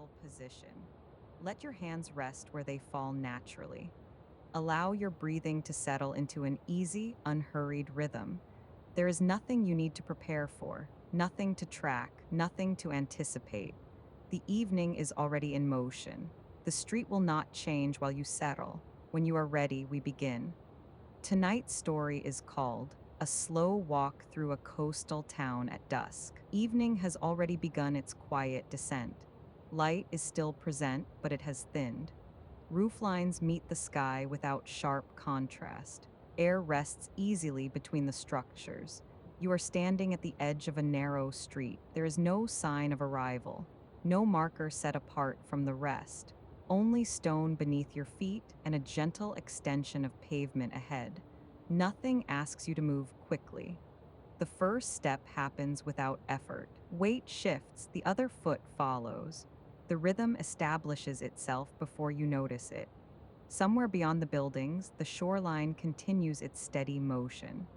comfortable position. Let your hands rest where they fall naturally. Allow your breathing to settle into an easy, unhurried rhythm. There is nothing you need to prepare for, nothing to track, nothing to anticipate. The evening is already in motion. The street will not change while you settle. When you are ready, we begin. Tonight's story is called A Slow Walk Through a Coastal Town at Dusk. Evening has already begun its quiet descent. Light is still present, but it has thinned. Roof lines meet the sky without sharp contrast. Air rests easily between the structures. You are standing at the edge of a narrow street. There is no sign of arrival, no marker set apart from the rest. Only stone beneath your feet and a gentle extension of pavement ahead. Nothing asks you to move quickly. The first step happens without effort. Weight shifts, the other foot follows. The rhythm establishes itself before you notice it. Somewhere beyond the buildings, the shoreline continues its steady motion.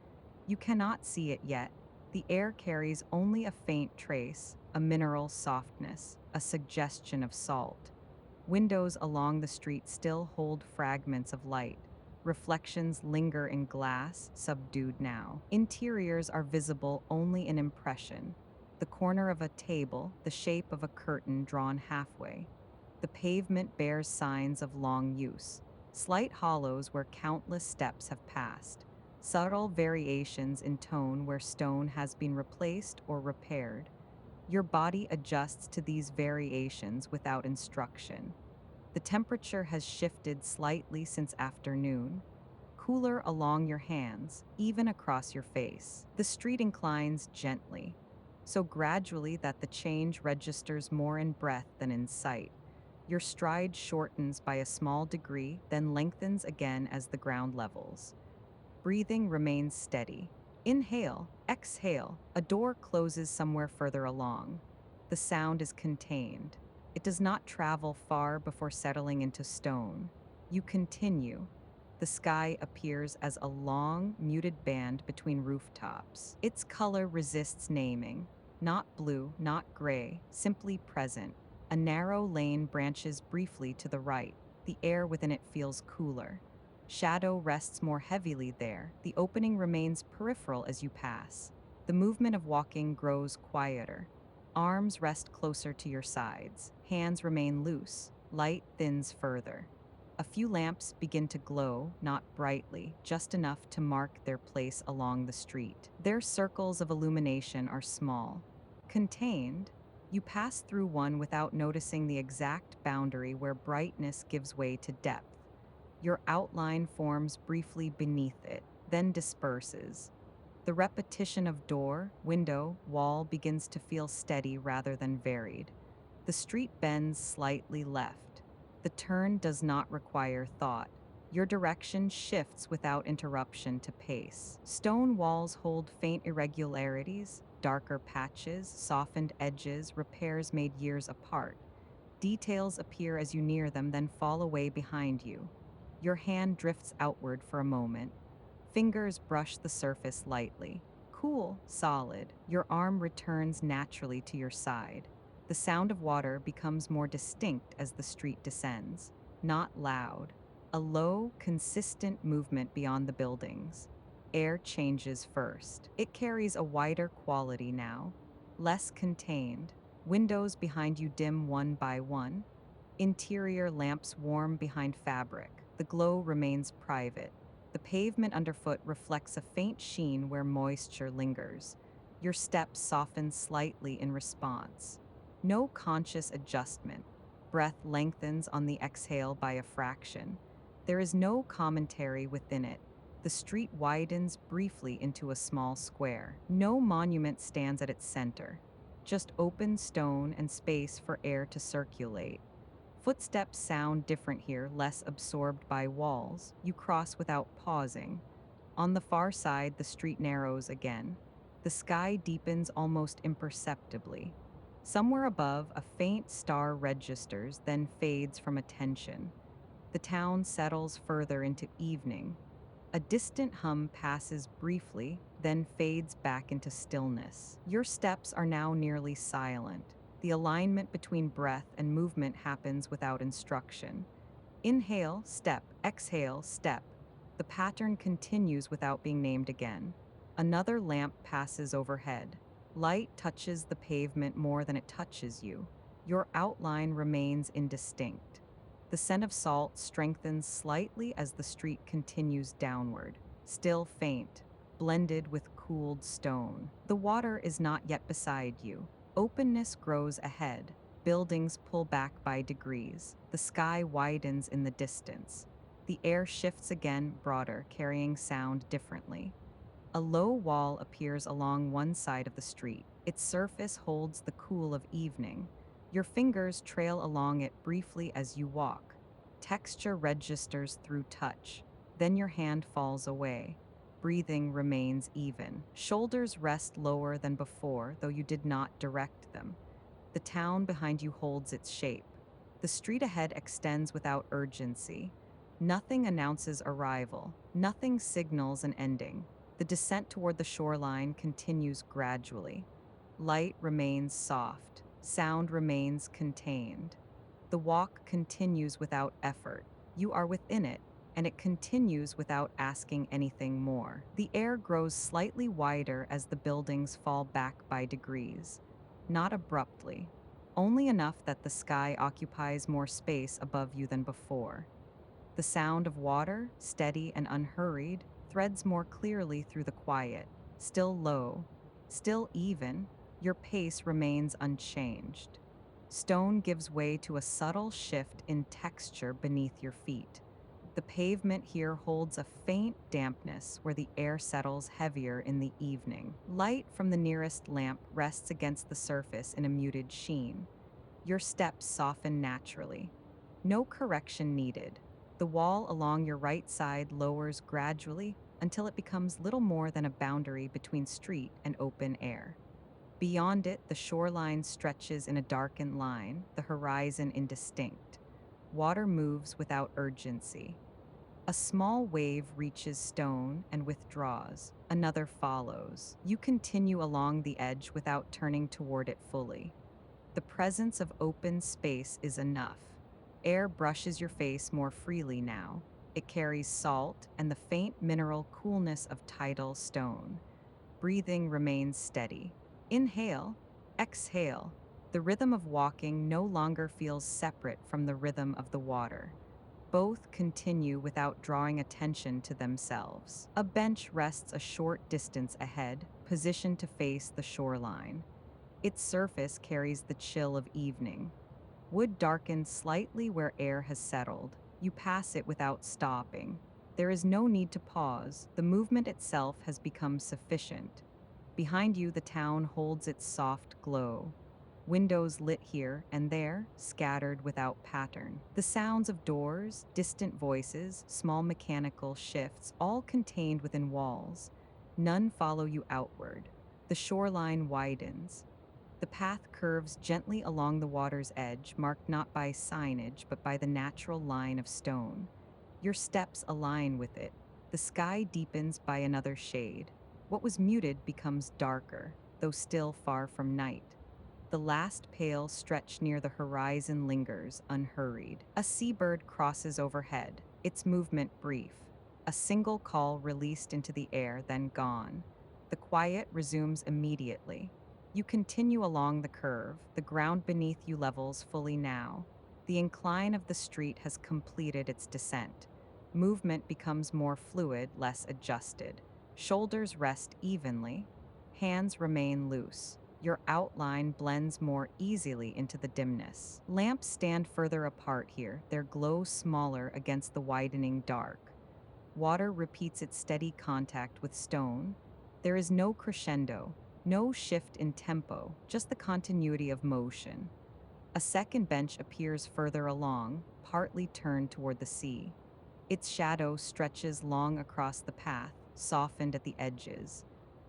You cannot see it yet. The air carries only a faint trace, a mineral softness, a suggestion of salt. Windows along the street still hold fragments of light. Reflections linger in glass, subdued now. Interiors are visible only in impression. The corner of a table, the shape of a curtain drawn halfway. The pavement bears signs of long use. Slight hollows where countless steps have passed. Subtle variations in tone where stone has been replaced or repaired. Your body adjusts to these variations without instruction. The temperature has shifted slightly since afternoon, cooler along your hands, even across your face. The street inclines gently, so gradually that the change registers more in breath than in sight. Your stride shortens by a small degree, then lengthens again as the ground levels. Breathing remains steady. Inhale, exhale. A door closes somewhere further along. The sound is contained. It does not travel far before settling into stone. You continue. The sky appears as a long, muted band between rooftops. Its color resists naming. Not blue, not gray, simply present. A narrow lane branches briefly to the right. The air within it feels cooler. Shadow rests more heavily there. The opening remains peripheral as you pass. The movement of walking grows quieter. Arms rest closer to your sides. Hands remain loose. Light thins further. A few lamps begin to glow, not brightly, just enough to mark their place along the street. Their circles of illumination are small. Contained, you pass through one without noticing the exact boundary where brightness gives way to depth. Your outline forms briefly beneath it, then disperses. The repetition of door, window, wall begins to feel steady rather than varied. The street bends slightly left. The turn does not require thought. Your direction shifts without interruption to pace. Stone walls hold faint irregularities, darker patches, softened edges, repairs made years apart. Details appear as you near them, then fall away behind you. Your hand drifts outward for a moment. Fingers brush the surface lightly. Cool, solid. Your arm returns naturally to your side. The sound of water becomes more distinct as the street descends. Not loud. A low, consistent movement beyond the buildings. Air changes first. It carries a wider quality now. Less contained. Windows behind you dim one by one. Interior lamps warm behind fabric. The glow remains private. The pavement underfoot reflects a faint sheen where moisture lingers. Your steps soften slightly in response. No conscious adjustment. Breath lengthens on the exhale by a fraction. There is no commentary within it. The street widens briefly into a small square. No monument stands at its center. Just open stone and space for air to circulate. Footsteps sound different here, less absorbed by walls. You cross without pausing. On the far side, the street narrows again. The sky deepens almost imperceptibly. Somewhere above, a faint star registers, then fades from attention. The town settles further into evening. A distant hum passes briefly, then fades back into stillness. Your steps are now nearly silent. The alignment between breath and movement happens without instruction. Inhale, step, exhale, step. The pattern continues without being named again. Another lamp passes overhead. Light touches the pavement more than it touches you. Your outline remains indistinct. The scent of salt strengthens slightly as the street continues downward, still faint, blended with cooled stone. The water is not yet beside you. Openness grows ahead. Buildings pull back by degrees. The sky widens in the distance. The air shifts again, broader, carrying sound differently. A low wall appears along one side of the street. Its surface holds the cool of evening. Your fingers trail along it briefly as you walk. Texture registers through touch. Then your hand falls away. Breathing remains even. Shoulders rest lower than before, though you did not direct them. The town behind you holds its shape. The street ahead extends without urgency. Nothing announces arrival. Nothing signals an ending. The descent toward the shoreline continues gradually. Light remains soft. Sound remains contained. The walk continues without effort. You are within it, and it continues without asking anything more. The air grows slightly wider as the buildings fall back by degrees. Not abruptly, only enough that the sky occupies more space above you than before. The sound of water, steady and unhurried, threads more clearly through the quiet. Still low, still even, your pace remains unchanged. Stone gives way to a subtle shift in texture beneath your feet. The pavement here holds a faint dampness where the air settles heavier in the evening. Light from the nearest lamp rests against the surface in a muted sheen. Your steps soften naturally. No correction needed. The wall along your right side lowers gradually until it becomes little more than a boundary between street and open air. Beyond it, the shoreline stretches in a darkened line, the horizon indistinct. Water moves without urgency. A small wave reaches stone and withdraws. Another follows. You continue along the edge without turning toward it fully. The presence of open space is enough. Air brushes your face more freely now. It carries salt and the faint mineral coolness of tidal stone. Breathing remains steady. Inhale, exhale. The rhythm of walking no longer feels separate from the rhythm of the water. Both continue without drawing attention to themselves. A bench rests a short distance ahead, positioned to face the shoreline. Its surface carries the chill of evening. Wood darkens slightly where air has settled. You pass it without stopping. There is no need to pause. The movement itself has become sufficient. Behind you, the town holds its soft glow. Windows lit here and there, scattered without pattern. The sounds of doors, distant voices, small mechanical shifts, all contained within walls. None follow you outward. The shoreline widens. The path curves gently along the water's edge, marked not by signage, but by the natural line of stone. Your steps align with it. The sky deepens by another shade. What was muted becomes darker, though still far from night. The last pale stretch near the horizon lingers, unhurried. A seabird crosses overhead, its movement brief. A single call released into the air, then gone. The quiet resumes immediately. You continue along the curve, the ground beneath you levels fully now. The incline of the street has completed its descent. Movement becomes more fluid, less adjusted. Shoulders rest evenly. Hands remain loose. Your outline blends more easily into the dimness. Lamps stand further apart here, their glow smaller against the widening dark. Water repeats its steady contact with stone. There is no crescendo, no shift in tempo, just the continuity of motion. A second bench appears further along, partly turned toward the sea. Its shadow stretches long across the path, softened at the edges.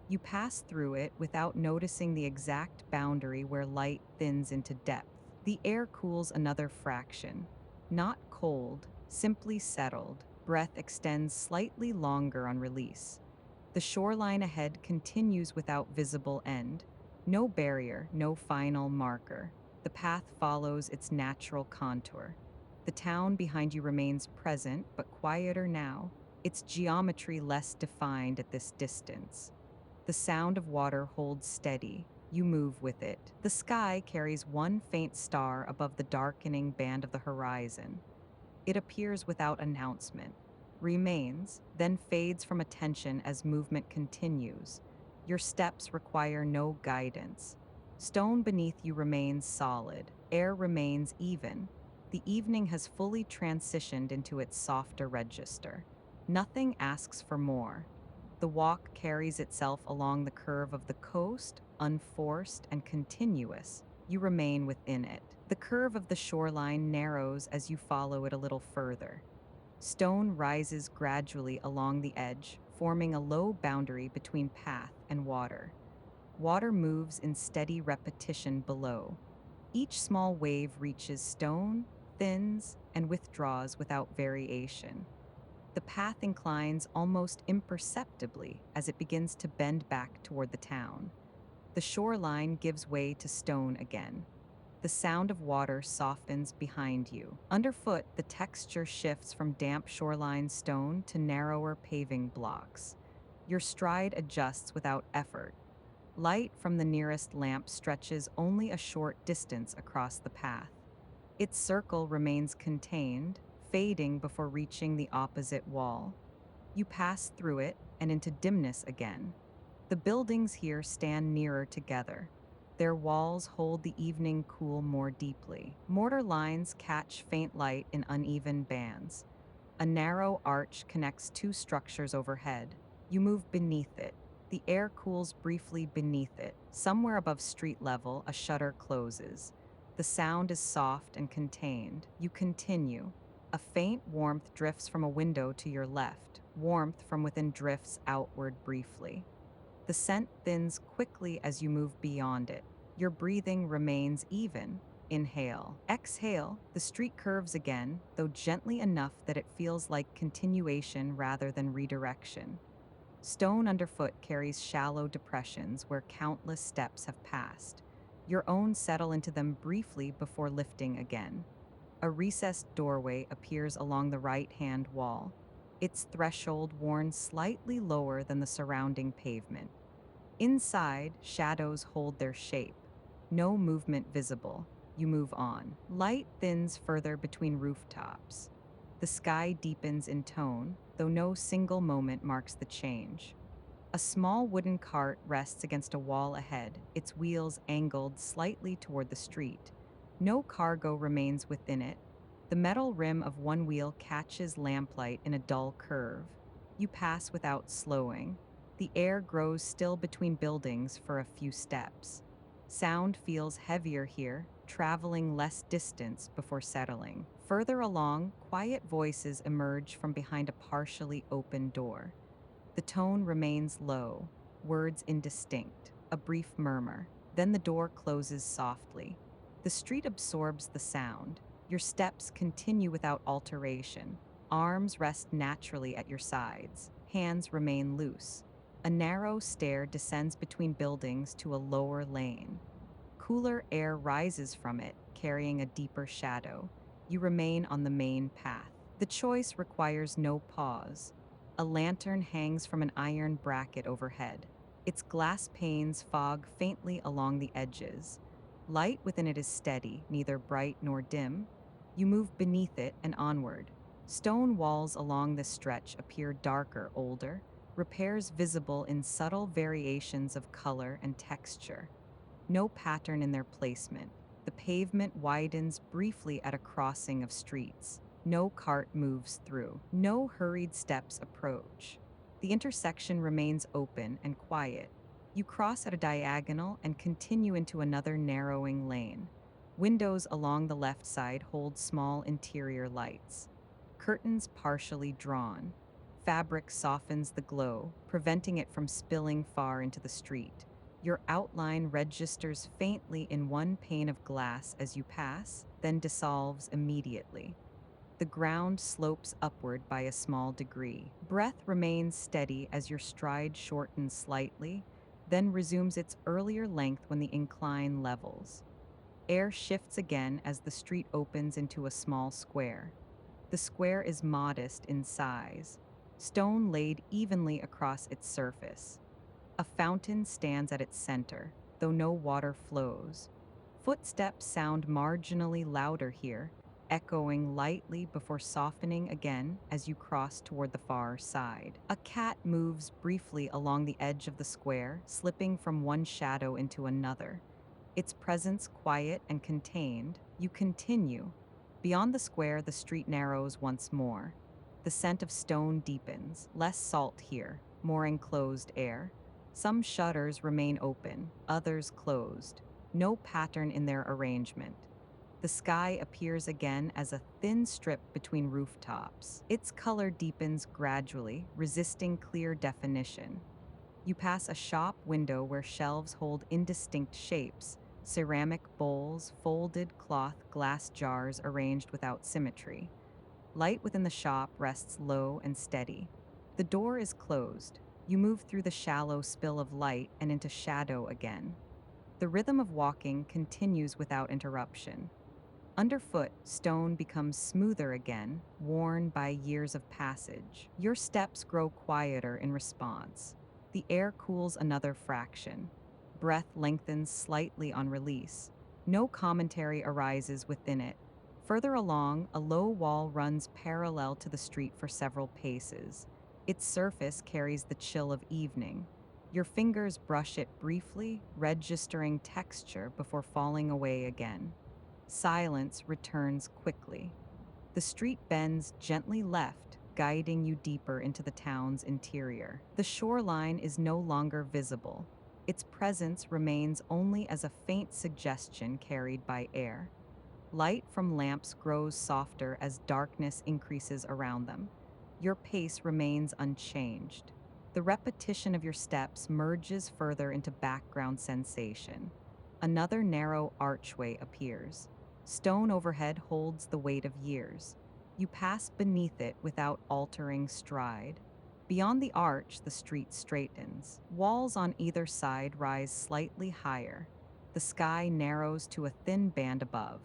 You pass through it without noticing the exact boundary where light thins into depth. The air cools another fraction. Not cold, simply settled. Breath extends slightly longer on release. The shoreline ahead continues without visible end. No barrier, no final marker. The path follows its natural contour. The town behind you remains present, but quieter now, its geometry less defined at this distance. The sound of water holds steady. You move with it. The sky carries one faint star above the darkening band of the horizon. It appears without announcement, remains, then fades from attention as movement continues. Your steps require no guidance. Stone beneath you remains solid, air remains even. The evening has fully transitioned into its softer register. Nothing asks for more. The walk carries itself along the curve of the coast, unforced and continuous. You remain within it. The curve of the shoreline narrows as you follow it a little further. Stone rises gradually along the edge, forming a low boundary between path and water. Water moves in steady repetition below. Each small wave reaches stone, thins, and withdraws without variation. The path inclines almost imperceptibly as it begins to bend back toward the town. The shoreline gives way to stone again. The sound of water softens behind you. Underfoot, the texture shifts from damp shoreline stone to narrower paving blocks. Your stride adjusts without effort. Light from the nearest lamp stretches only a short distance across the path. Its circle remains contained, fading before reaching the opposite wall. You pass through it and into dimness again. The buildings here stand nearer together. Their walls hold the evening cool more deeply. Mortar lines catch faint light in uneven bands. A narrow arch connects two structures overhead. You move beneath it. The air cools briefly beneath it. Somewhere above street level, a shutter closes. The sound is soft and contained. You continue. A faint warmth drifts from a window to your left. Warmth from within drifts outward briefly. The scent thins quickly as you move beyond it. Your breathing remains even. Inhale. Exhale. The street curves again, though gently enough that it feels like continuation rather than redirection. Stone underfoot carries shallow depressions where countless steps have passed. Your own settle into them briefly before lifting again. A recessed doorway appears along the right-hand wall, its threshold worn slightly lower than the surrounding pavement. Inside, shadows hold their shape. No movement visible. You move on. Light thins further between rooftops. The sky deepens in tone, though no single moment marks the change. A small wooden cart rests against a wall ahead, its wheels angled slightly toward the street. No cargo remains within it. The metal rim of one wheel catches lamplight in a dull curve. You pass without slowing. The air grows still between buildings for a few steps. Sound feels heavier here, traveling less distance before settling. Further along, quiet voices emerge from behind a partially open door. The tone remains low, words indistinct, a brief murmur. Then the door closes softly. The street absorbs the sound. Your steps continue without alteration. Arms rest naturally at your sides. Hands remain loose. A narrow stair descends between buildings to a lower lane. Cooler air rises from it, carrying a deeper shadow. You remain on the main path. The choice requires no pause. A lantern hangs from an iron bracket overhead. Its glass panes fog faintly along the edges. Light within it is steady, neither bright nor dim. You move beneath it and onward. Stone walls along the stretch appear darker, older, repairs visible in subtle variations of color and texture. No pattern in their placement. The pavement widens briefly at a crossing of streets. No cart moves through. No hurried steps approach. The intersection remains open and quiet. You cross at a diagonal and continue into another narrowing lane. Windows along the left side hold small interior lights. Curtains partially drawn. Fabric softens the glow, preventing it from spilling far into the street. Your outline registers faintly in one pane of glass as you pass, then dissolves immediately. The ground slopes upward by a small degree. Breath remains steady as your stride shortens slightly. then resumes its earlier length when the incline levels. Air shifts again as the street opens into a small square. The square is modest in size, stone laid evenly across its surface. A fountain stands at its center, though no water flows. Footsteps sound marginally louder here, echoing lightly before softening again as you cross toward the far side. A cat moves briefly along the edge of the square, slipping from one shadow into another. Its presence quiet and contained, you continue. Beyond the square, the street narrows once more. The scent of stone deepens, less salt here, more enclosed air. Some shutters remain open, others closed. No pattern in their arrangement. The sky appears again as a thin strip between rooftops. Its color deepens gradually, resisting clear definition. You pass a shop window where shelves hold indistinct shapes, ceramic bowls, folded cloth glass jars arranged without symmetry. Light within the shop rests low and steady. The door is closed. You move through the shallow spill of light and into shadow again. The rhythm of walking continues without interruption. Underfoot, stone becomes smoother again, worn by years of passage. Your steps grow quieter in response. The air cools another fraction. Breath lengthens slightly on release. No commentary arises within it. Further along, a low wall runs parallel to the street for several paces. Its surface carries the chill of evening. Your fingers brush it briefly, registering texture before falling away again. Silence returns quickly. The street bends gently left, guiding you deeper into the town's interior. The shoreline is no longer visible. Its presence remains only as a faint suggestion carried by air. Light from lamps grows softer as darkness increases around them. Your pace remains unchanged. The repetition of your steps merges further into background sensation. Another narrow archway appears. Stone overhead holds the weight of years. You pass beneath it without altering stride. Beyond the arch, the street straightens. Walls on either side rise slightly higher. The sky narrows to a thin band above.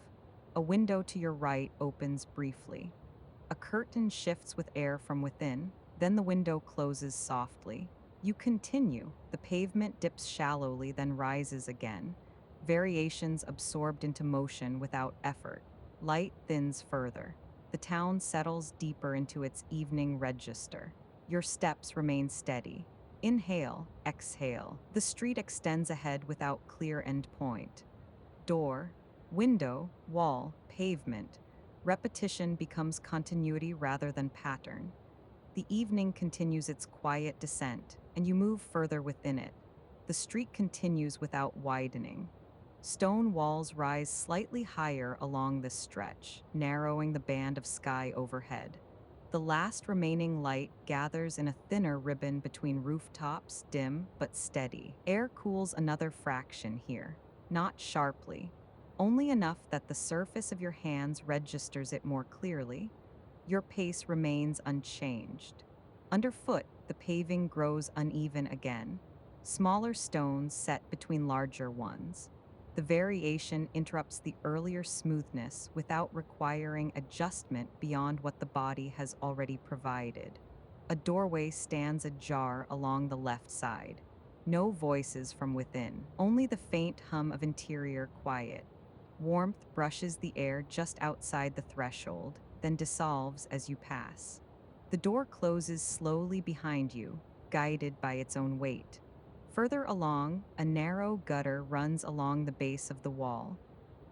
A window to your right opens briefly. A curtain shifts with air from within, then the window closes softly. You continue. The pavement dips shallowly, then rises again. Variations absorbed into motion without effort. Light thins further. The town settles deeper into its evening register. Your steps remain steady. Inhale, exhale. The street extends ahead without clear endpoint. Door, window, wall, pavement. Repetition becomes continuity rather than pattern. The evening continues its quiet descent, and you move further within it. The street continues without widening. Stone walls rise slightly higher along this stretch, narrowing the band of sky overhead. The last remaining light gathers in a thinner ribbon between rooftops, dim but steady. Air cools another fraction here, not sharply, only enough that the surface of your hands registers it more clearly. Your pace remains unchanged. Underfoot, the paving grows uneven again. Smaller stones set between larger ones. The variation interrupts the earlier smoothness without requiring adjustment beyond what the body has already provided. A doorway stands ajar along the left side. No voices from within, only the faint hum of interior quiet. Warmth brushes the air just outside the threshold, then dissolves as you pass. The door closes slowly behind you, guided by its own weight. Further along, a narrow gutter runs along the base of the wall.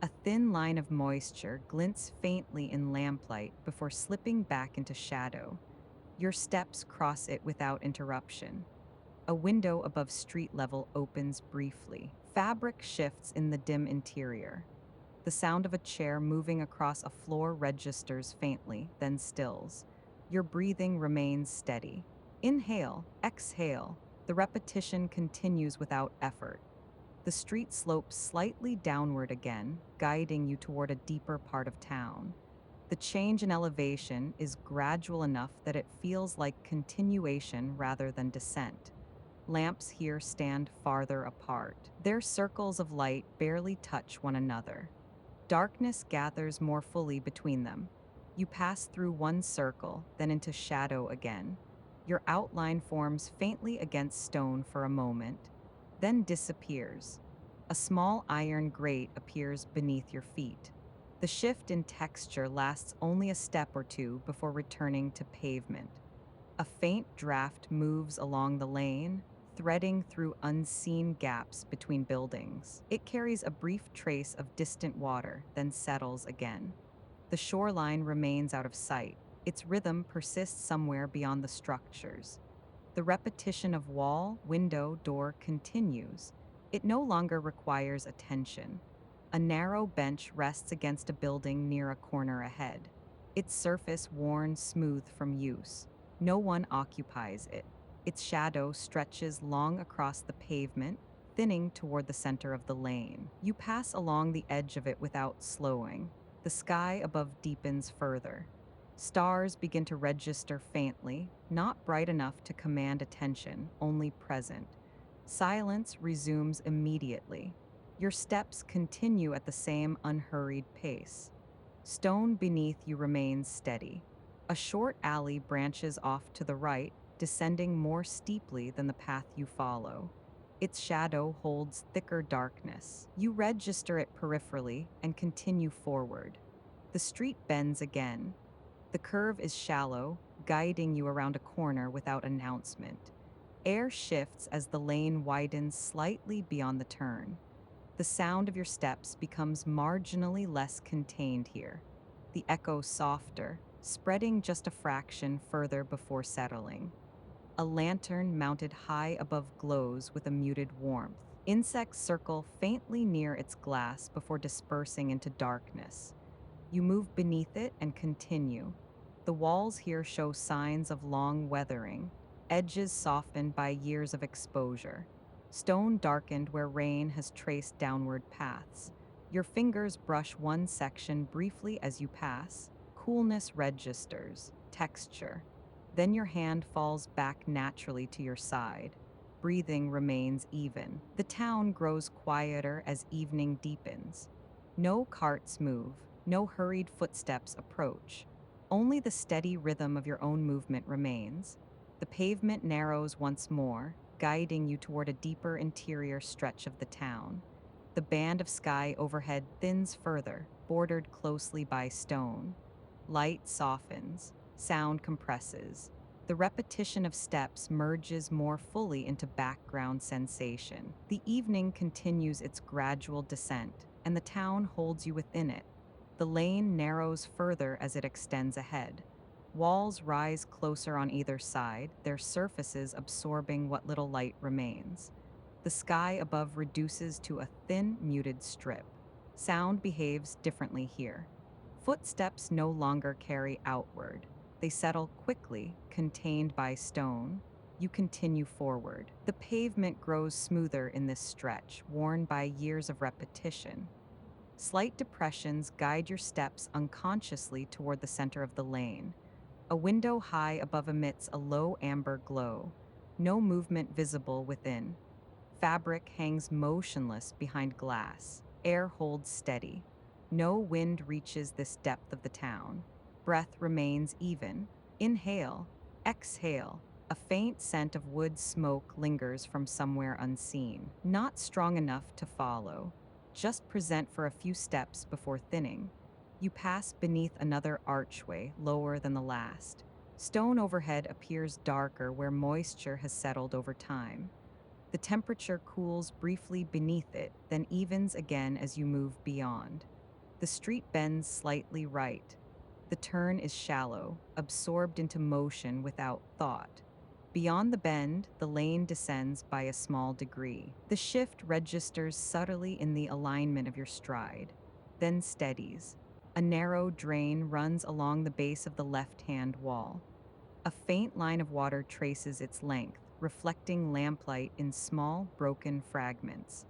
A thin line of moisture glints faintly in lamplight before slipping back into shadow. Your steps cross it without interruption. A window above street level opens briefly. Fabric shifts in the dim interior. The sound of a chair moving across a floor registers faintly, then stills. Your breathing remains steady. Inhale, exhale. The repetition continues without effort. The street slopes slightly downward again, guiding you toward a deeper part of town. The change in elevation is gradual enough that it feels like continuation rather than descent. Lamps here stand farther apart. Their circles of light barely touch one another. Darkness gathers more fully between them. You pass through one circle, then into shadow again. Your outline forms faintly against stone for a moment, then disappears. A small iron grate appears beneath your feet. The shift in texture lasts only a step or two before returning to pavement. A faint draft moves along the lane, threading through unseen gaps between buildings. It carries a brief trace of distant water, then settles again. The shoreline remains out of sight. Its rhythm persists somewhere beyond the structures. The repetition of wall, window, door continues. It no longer requires attention. A narrow bench rests against a building near a corner ahead, its surface worn smooth from use. No one occupies it. Its shadow stretches long across the pavement, thinning toward the center of the lane. You pass along the edge of it without slowing. The sky above deepens further. Stars begin to register faintly, not bright enough to command attention, only present. Silence resumes immediately. Your steps continue at the same unhurried pace. Stone beneath you remains steady. A short alley branches off to the right, descending more steeply than the path you follow. Its shadow holds thicker darkness. You register it peripherally and continue forward. The street bends again. The curve is shallow, guiding you around a corner without announcement. Air shifts as the lane widens slightly beyond the turn. The sound of your steps becomes marginally less contained here. The echo softer, spreading just a fraction further before settling. A lantern mounted high above glows with a muted warmth. Insects circle faintly near its glass before dispersing into darkness. You move beneath it and continue. The walls here show signs of long weathering, edges softened by years of exposure. Stone darkened where rain has traced downward paths. Your fingers brush one section briefly as you pass. Coolness registers, texture. Then your hand falls back naturally to your side. Breathing remains even. The town grows quieter as evening deepens. No carts move, no hurried footsteps approach. Only the steady rhythm of your own movement remains. The pavement narrows once more, guiding you toward a deeper interior stretch of the town. The band of sky overhead thins further, bordered closely by stone. Light softens, sound compresses. The repetition of steps merges more fully into background sensation. The evening continues its gradual descent, and the town holds you within it. The lane narrows further as it extends ahead. Walls rise closer on either side, their surfaces absorbing what little light remains. The sky above reduces to a thin, muted strip. Sound behaves differently here. Footsteps no longer carry outward. They settle quickly, contained by stone. You continue forward. The pavement grows smoother in this stretch, worn by years of repetition. Slight depressions guide your steps unconsciously toward the center of the lane. A window high above emits a low amber glow. No movement visible within. Fabric hangs motionless behind glass. Air holds steady. No wind reaches this depth of the town. Breath remains even. Inhale, exhale. A faint scent of wood smoke lingers from somewhere unseen, not strong enough to follow. Just present for a few steps before thinning. You pass beneath another archway, lower than the last. Stone overhead appears darker where moisture has settled over time. The temperature cools briefly beneath it, then evens again as you move beyond. The street bends slightly right. The turn is shallow, absorbed into motion without thought. Beyond the bend, the lane descends by a small degree. The shift registers subtly in the alignment of your stride, then steadies. A narrow drain runs along the base of the left-hand wall. A faint line of water traces its length, reflecting lamplight in small, broken fragments.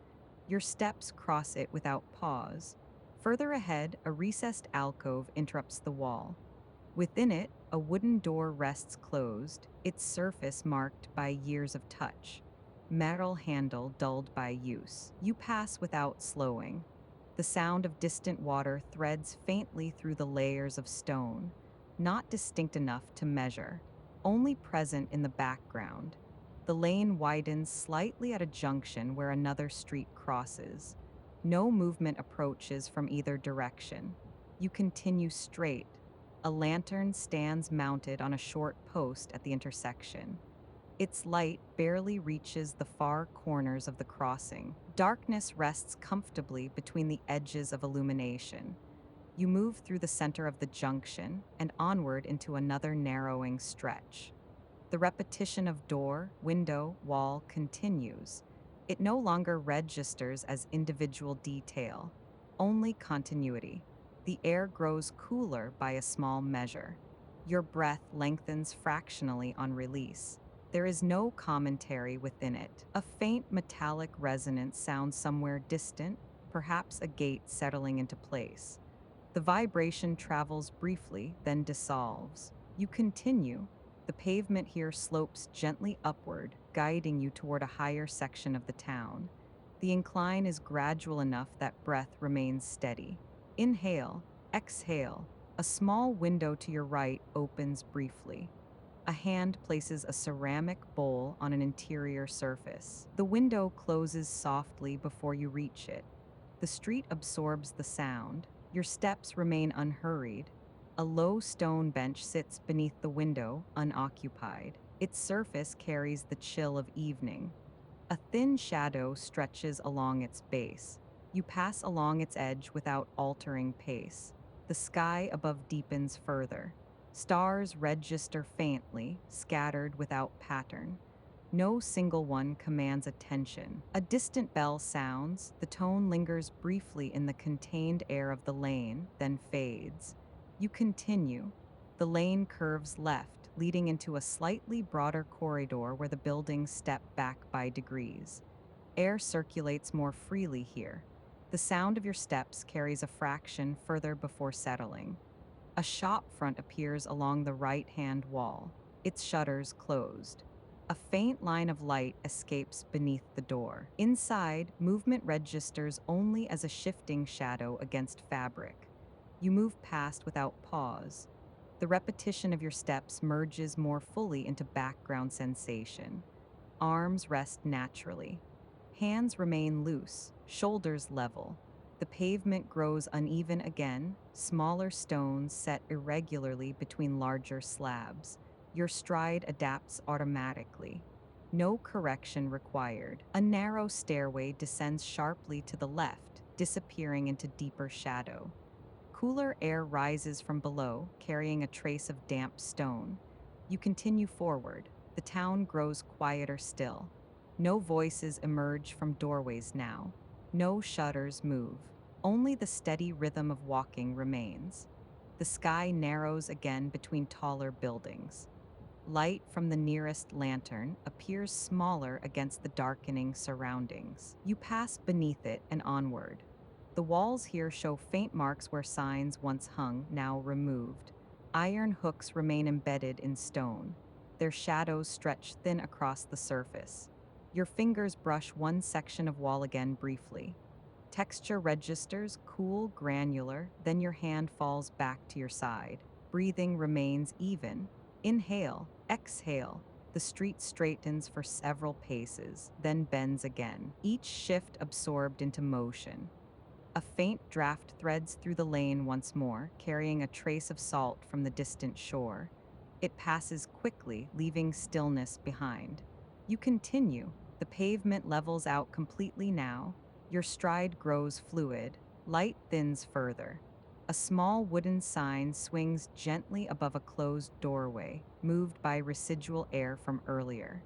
Your steps cross it without pause. Further ahead, a recessed alcove interrupts the wall. Within it, a wooden door rests closed, its surface marked by years of touch. metal handle dulled by use. You pass without slowing. The sound of distant water threads faintly through the layers of stone, not distinct enough to measure, only present in the background. The lane widens slightly at a junction where another street crosses. No movement approaches from either direction. You continue straight. A lantern stands mounted on a short post at the intersection. Its light barely reaches the far corners of the crossing. Darkness rests comfortably between the edges of illumination. You move through the center of the junction and onward into another narrowing stretch. The repetition of door, window, wall continues. It no longer registers as individual detail, only continuity. The air grows cooler by a small measure. Your breath lengthens fractionally on release. There is no commentary within it. A faint metallic resonance sounds somewhere distant, perhaps a gate settling into place. The vibration travels briefly, then dissolves. You continue. The pavement here slopes gently upward, guiding you toward a higher section of the town. The incline is gradual enough that breath remains steady. Inhale, exhale. A small window to your right opens briefly. A hand places a ceramic bowl on an interior surface. The window closes softly before you reach it. The street absorbs the sound. Your steps remain unhurried. A low stone bench sits beneath the window, unoccupied. Its surface carries the chill of evening. A thin shadow stretches along its base. You pass along its edge without altering pace. The sky above deepens further. Stars register faintly, scattered without pattern. No single one commands attention. A distant bell sounds, the tone lingers briefly in the contained air of the lane, then fades. You continue. The lane curves left, leading into a slightly broader corridor where the buildings step back by degrees. Air circulates more freely here. The sound of your steps carries a fraction further before settling. A shop front appears along the right-hand wall, its shutters closed. A faint line of light escapes beneath the door. Inside, movement registers only as a shifting shadow against fabric. You move past without pause. The repetition of your steps merges more fully into background sensation. Arms rest naturally. Hands remain loose, shoulders level. The pavement grows uneven again, smaller stones set irregularly between larger slabs. Your stride adapts automatically. No correction required. A narrow stairway descends sharply to the left, disappearing into deeper shadow. Cooler air rises from below, carrying a trace of damp stone. You continue forward. The town grows quieter still. No voices emerge from doorways now. No shutters move. Only the steady rhythm of walking remains. The sky narrows again between taller buildings. Light from the nearest lantern appears smaller against the darkening surroundings. You pass beneath it and onward. The walls here show faint marks where signs once hung, now removed. Iron hooks remain embedded in stone. Their shadows stretch thin across the surface. Your fingers brush one section of wall again briefly. Texture registers, cool, granular, then your hand falls back to your side. Breathing remains even. Inhale, exhale. The street straightens for several paces, then bends again, each shift absorbed into motion. A faint draft threads through the lane once more, carrying a trace of salt from the distant shore. It passes quickly, leaving stillness behind. You continue. The pavement levels out completely now. Your stride grows fluid. Light thins further. A small wooden sign swings gently above a closed doorway, moved by residual air from earlier.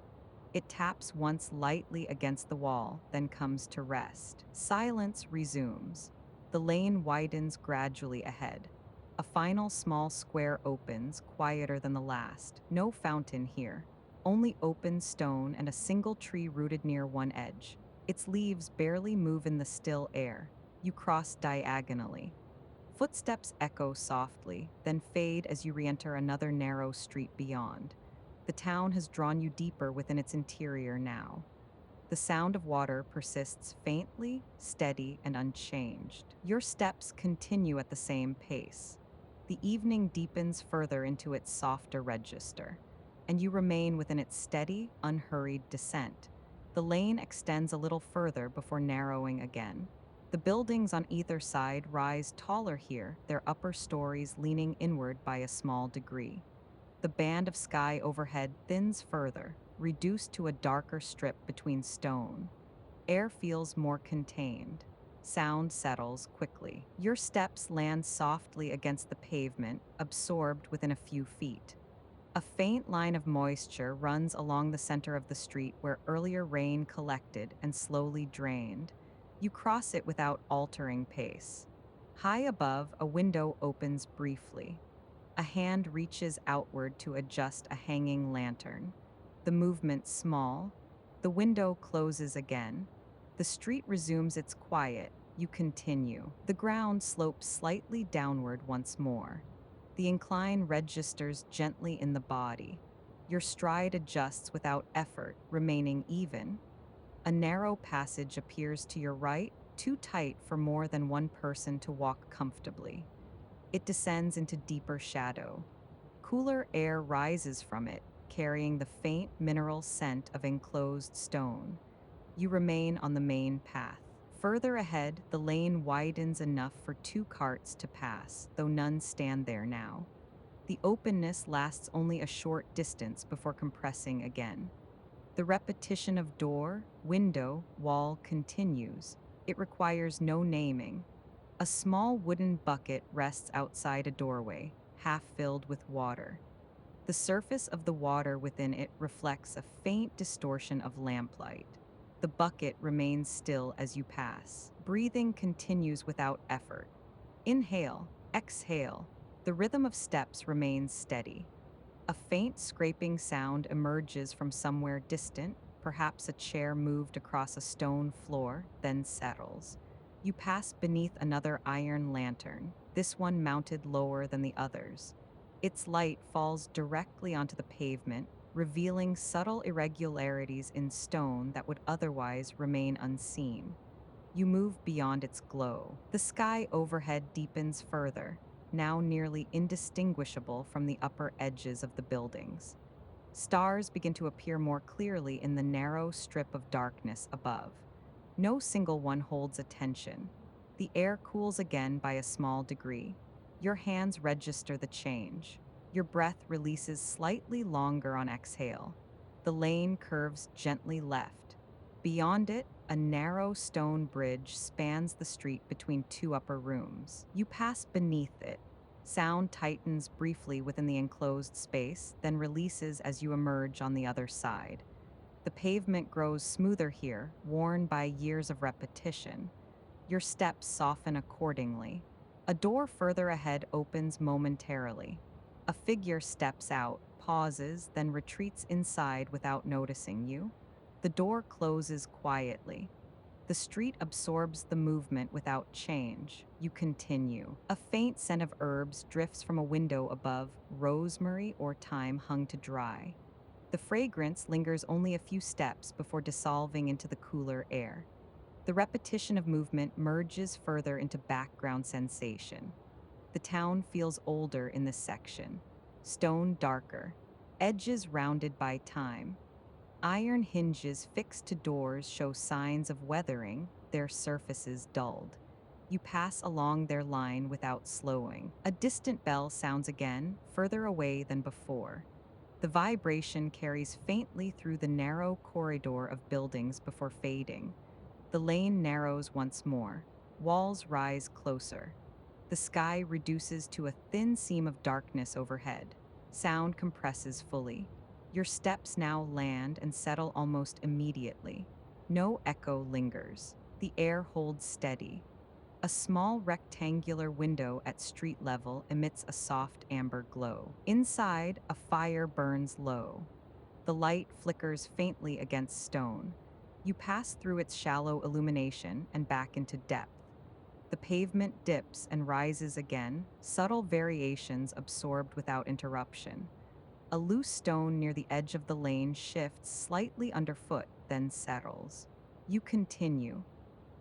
It taps once lightly against the wall, then comes to rest. Silence resumes. The lane widens gradually ahead. A final small square opens, quieter than the last. No fountain here. Only open stone and a single tree rooted near one edge. Its leaves barely move in the still air. You cross diagonally. Footsteps echo softly, then fade as you re-enter another narrow street beyond. The town has drawn you deeper within its interior now. The sound of water persists faintly, steady, and unchanged. Your steps continue at the same pace. The evening deepens further into its softer register, and you remain within its steady, unhurried descent. The lane extends a little further before narrowing again. The buildings on either side rise taller here, their upper stories leaning inward by a small degree. The band of sky overhead thins further, reduced to a darker strip between stone. Air feels more contained. Sound settles quickly. Your steps land softly against the pavement, absorbed within a few feet. A faint line of moisture runs along the center of the street where earlier rain collected and slowly drained. You cross it without altering pace. High above, a window opens briefly. A hand reaches outward to adjust a hanging lantern. The movement small. The window closes again. The street resumes its quiet. You continue. The ground slopes slightly downward once more. The incline registers gently in the body. Your stride adjusts without effort, remaining even. A narrow passage appears to your right, too tight for more than one person to walk comfortably. It descends into deeper shadow. Cooler air rises from it, carrying the faint mineral scent of enclosed stone. You remain on the main path. Further ahead, the lane widens enough for two carts to pass, though none stand there now. The openness lasts only a short distance before compressing again. The repetition of door, window, wall continues. It requires no naming. A small wooden bucket rests outside a doorway, half filled with water. The surface of the water within it reflects a faint distortion of lamplight. The bucket remains still as you pass. Breathing continues without effort. Inhale, exhale. The rhythm of steps remains steady. A faint scraping sound emerges from somewhere distant, perhaps a chair moved across a stone floor, then settles. You pass beneath another iron lantern, this one mounted lower than the others. Its light falls directly onto the pavement, revealing subtle irregularities in stone that would otherwise remain unseen. You move beyond its glow. The sky overhead deepens further, now nearly indistinguishable from the upper edges of the buildings. Stars begin to appear more clearly in the narrow strip of darkness above. No single one holds attention. The air cools again by a small degree. Your hands register the change. Your breath releases slightly longer on exhale. The lane curves gently left. Beyond it, a narrow stone bridge spans the street between two upper rooms. You pass beneath it. Sound tightens briefly within the enclosed space, then releases as you emerge on the other side. The pavement grows smoother here, worn by years of repetition. Your steps soften accordingly. A door further ahead opens momentarily. A figure steps out, pauses, then retreats inside without noticing you. The door closes quietly. The street absorbs the movement without change. You continue. A faint scent of herbs drifts from a window above, rosemary or thyme hung to dry. The fragrance lingers only a few steps before dissolving into the cooler air. The repetition of movement merges further into background sensation. The town feels older in this section. Stone darker, edges rounded by time. Iron hinges fixed to doors show signs of weathering, their surfaces dulled. You pass along their line without slowing. A distant bell sounds again, further away than before. The vibration carries faintly through the narrow corridor of buildings before fading. The lane narrows once more. Walls rise closer. The sky reduces to a thin seam of darkness overhead. Sound compresses fully. Your steps now land and settle almost immediately. No echo lingers. The air holds steady. A small rectangular window at street level emits a soft amber glow. Inside, a fire burns low. The light flickers faintly against stone. You pass through its shallow illumination and back into depth. The pavement dips and rises again, subtle variations absorbed without interruption. A loose stone near the edge of the lane shifts slightly underfoot, then settles. You continue.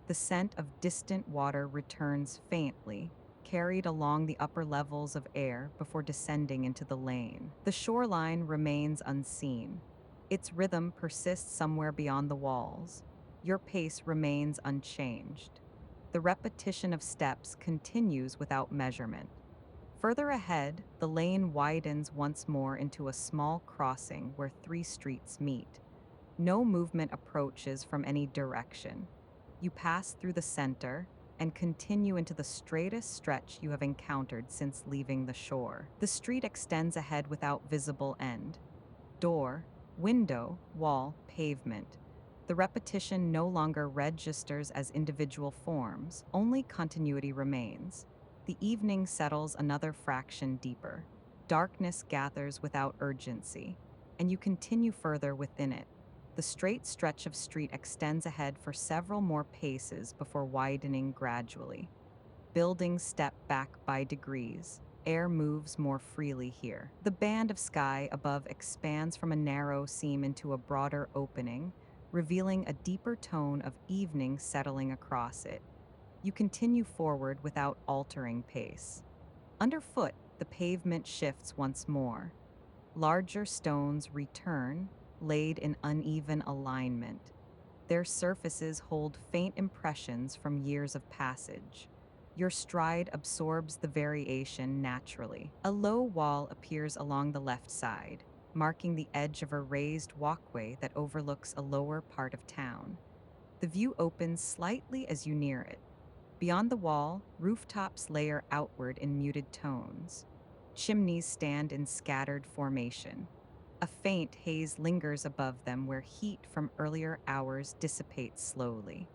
The scent of distant water returns faintly, carried along the upper levels of air before descending into the lane. The shoreline remains unseen. Its rhythm persists somewhere beyond the walls. Your pace remains unchanged. The repetition of steps continues without measurement. Further ahead, the lane widens once more into a small crossing where three streets meet. No movement approaches from any direction. You pass through the center and continue into the straightest stretch you have encountered since leaving the shore. The street extends ahead without visible end. Door, window, wall, pavement. The repetition no longer registers as individual forms, only continuity remains. The evening settles another fraction deeper. Darkness gathers without urgency, and you continue further within it. The straight stretch of street extends ahead for several more paces before widening gradually. Buildings step back by degrees. Air moves more freely here. The band of sky above expands from a narrow seam into a broader opening, revealing a deeper tone of evening settling across it. You continue forward without altering pace. Underfoot, the pavement shifts once more. Larger stones return, laid in uneven alignment. Their surfaces hold faint impressions from years of passage. Your stride absorbs the variation naturally. A low wall appears along the left side, marking the edge of a raised walkway that overlooks a lower part of town. The view opens slightly as you near it. Beyond the wall, rooftops layer outward in muted tones. Chimneys stand in scattered formation. A faint haze lingers above them where heat from earlier hours dissipates slowly.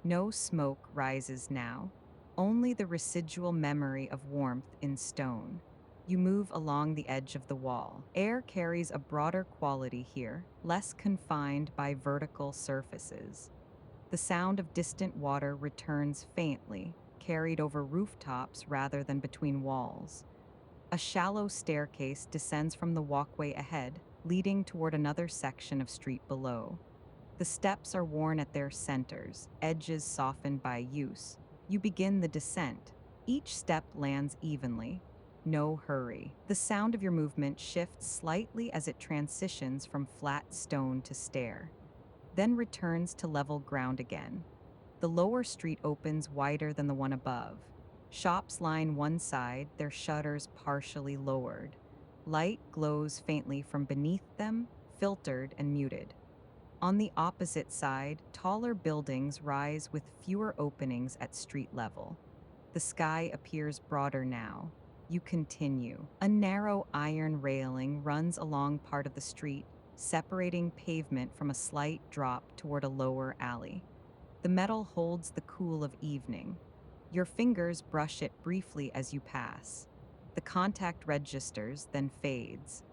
No smoke rises now, only the residual memory of warmth in stone. You move along the edge of the wall. Air carries a broader quality here, less confined by vertical surfaces. The sound of distant water returns faintly, carried over rooftops rather than between walls. A shallow staircase descends from the walkway ahead, leading toward another section of street below. The steps are worn at their centers, edges softened by use. You begin the descent. Each step lands evenly. No hurry. The sound of your movement shifts slightly as it transitions from flat stone to stair, then returns to level ground again. The lower street opens wider than the one above. Shops line one side, their shutters partially lowered. Light glows faintly from beneath them, filtered and muted. On the opposite side, taller buildings rise with fewer openings at street level. The sky appears broader now. You continue. A narrow iron railing runs along part of the street, separating pavement from a slight drop toward a lower alley. The metal holds the cool of evening. Your fingers brush it briefly as you pass. The contact registers, then fades.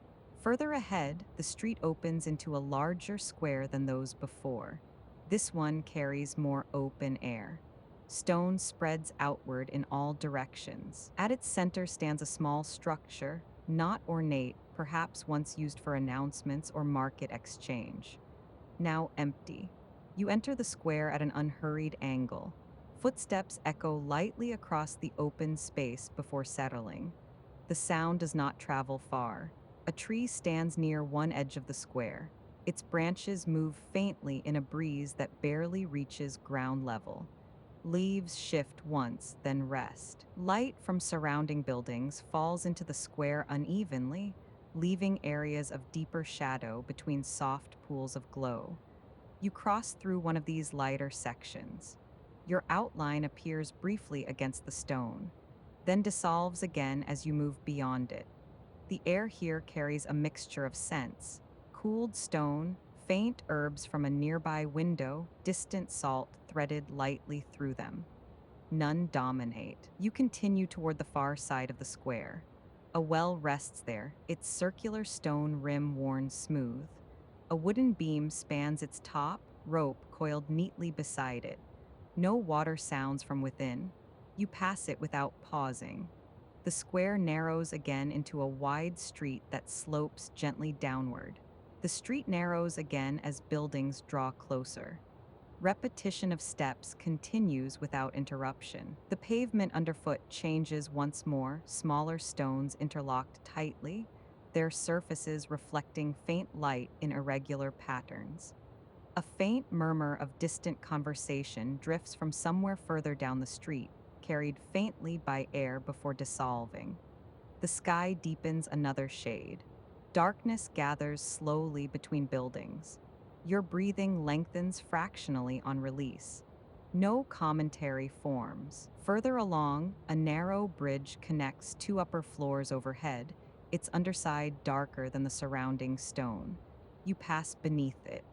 Further ahead, the street opens into a larger square than those before. This one carries more open air. Stone spreads outward in all directions. At its center stands a small structure, not ornate, perhaps once used for announcements or market exchange. Now empty. You enter the square at an unhurried angle. Footsteps echo lightly across the open space before settling. The sound does not travel far. A tree stands near one edge of the square. Its branches move faintly in a breeze that barely reaches ground level. Leaves shift once, then rest. Light from surrounding buildings falls into the square unevenly, leaving areas of deeper shadow between soft pools of glow. You cross through one of these lighter sections. Your outline appears briefly against the stone, then dissolves again as you move beyond it. The air here carries a mixture of scents: cooled stone, faint herbs from a nearby window, distant salt threaded lightly through them. None dominate. You continue toward the far side of the square. A well rests there, its circular stone rim worn smooth. A wooden beam spans its top, rope coiled neatly beside it. No water sounds from within. You pass it without pausing. The square narrows again into a wide street that slopes gently downward. The street narrows again as buildings draw closer. Repetition of steps continues without interruption. The pavement underfoot changes once more, smaller stones interlocked tightly, their surfaces reflecting faint light in irregular patterns. A faint murmur of distant conversation drifts from somewhere further down the street, carried faintly by air before dissolving. The sky deepens another shade. Darkness gathers slowly between buildings. Your breathing lengthens fractionally on release. No commentary forms. Further along, a narrow bridge connects two upper floors overhead, its underside darker than the surrounding stone. You pass beneath it.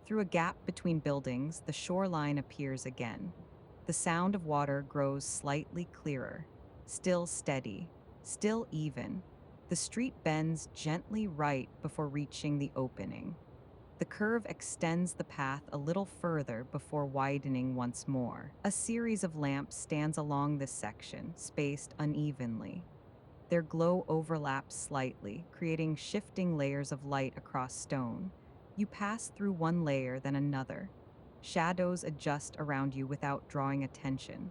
Through a gap between buildings, the shoreline appears again. The sound of water grows slightly clearer, still steady, still even. The street bends gently right before reaching the opening. The curve extends the path a little further before widening once more. A series of lamps stands along this section, spaced unevenly. Their glow overlaps slightly, creating shifting layers of light across stone. You pass through one layer, then another. Shadows adjust around you without drawing attention.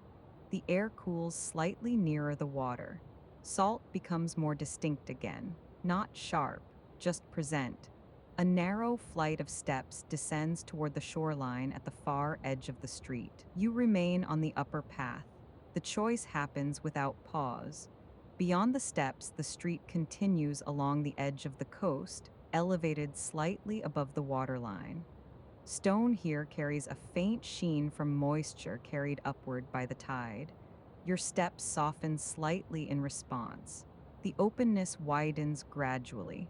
The air cools slightly nearer the water. Salt becomes more distinct again, not sharp, just present. A narrow flight of steps descends toward the shoreline at the far edge of the street. You remain on the upper path. The choice happens without pause. Beyond the steps, the street continues along the edge of the coast, elevated slightly above the waterline. Stone here carries a faint sheen from moisture carried upward by the tide. Your steps soften slightly in response. The openness widens gradually.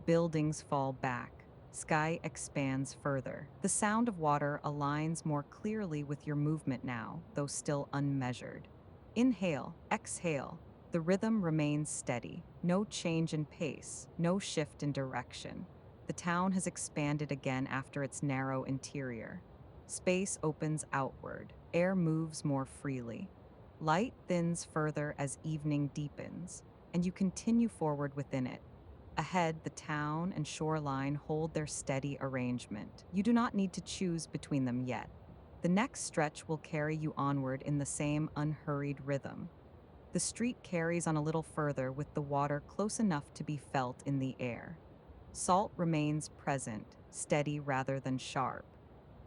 Buildings fall back. Sky expands further. The sound of water aligns more clearly with your movement now, though still unmeasured. Inhale, exhale. The rhythm remains steady. No change in pace, no shift in direction. The town has expanded again after its narrow interior. Space opens outward. Air moves more freely. Light thins further as evening deepens, and you continue forward within it. Ahead, the town and shoreline hold their steady arrangement. You do not need to choose between them yet. The next stretch will carry you onward in the same unhurried rhythm. The street carries on a little further with the water close enough to be felt in the air. Salt remains present, steady rather than sharp.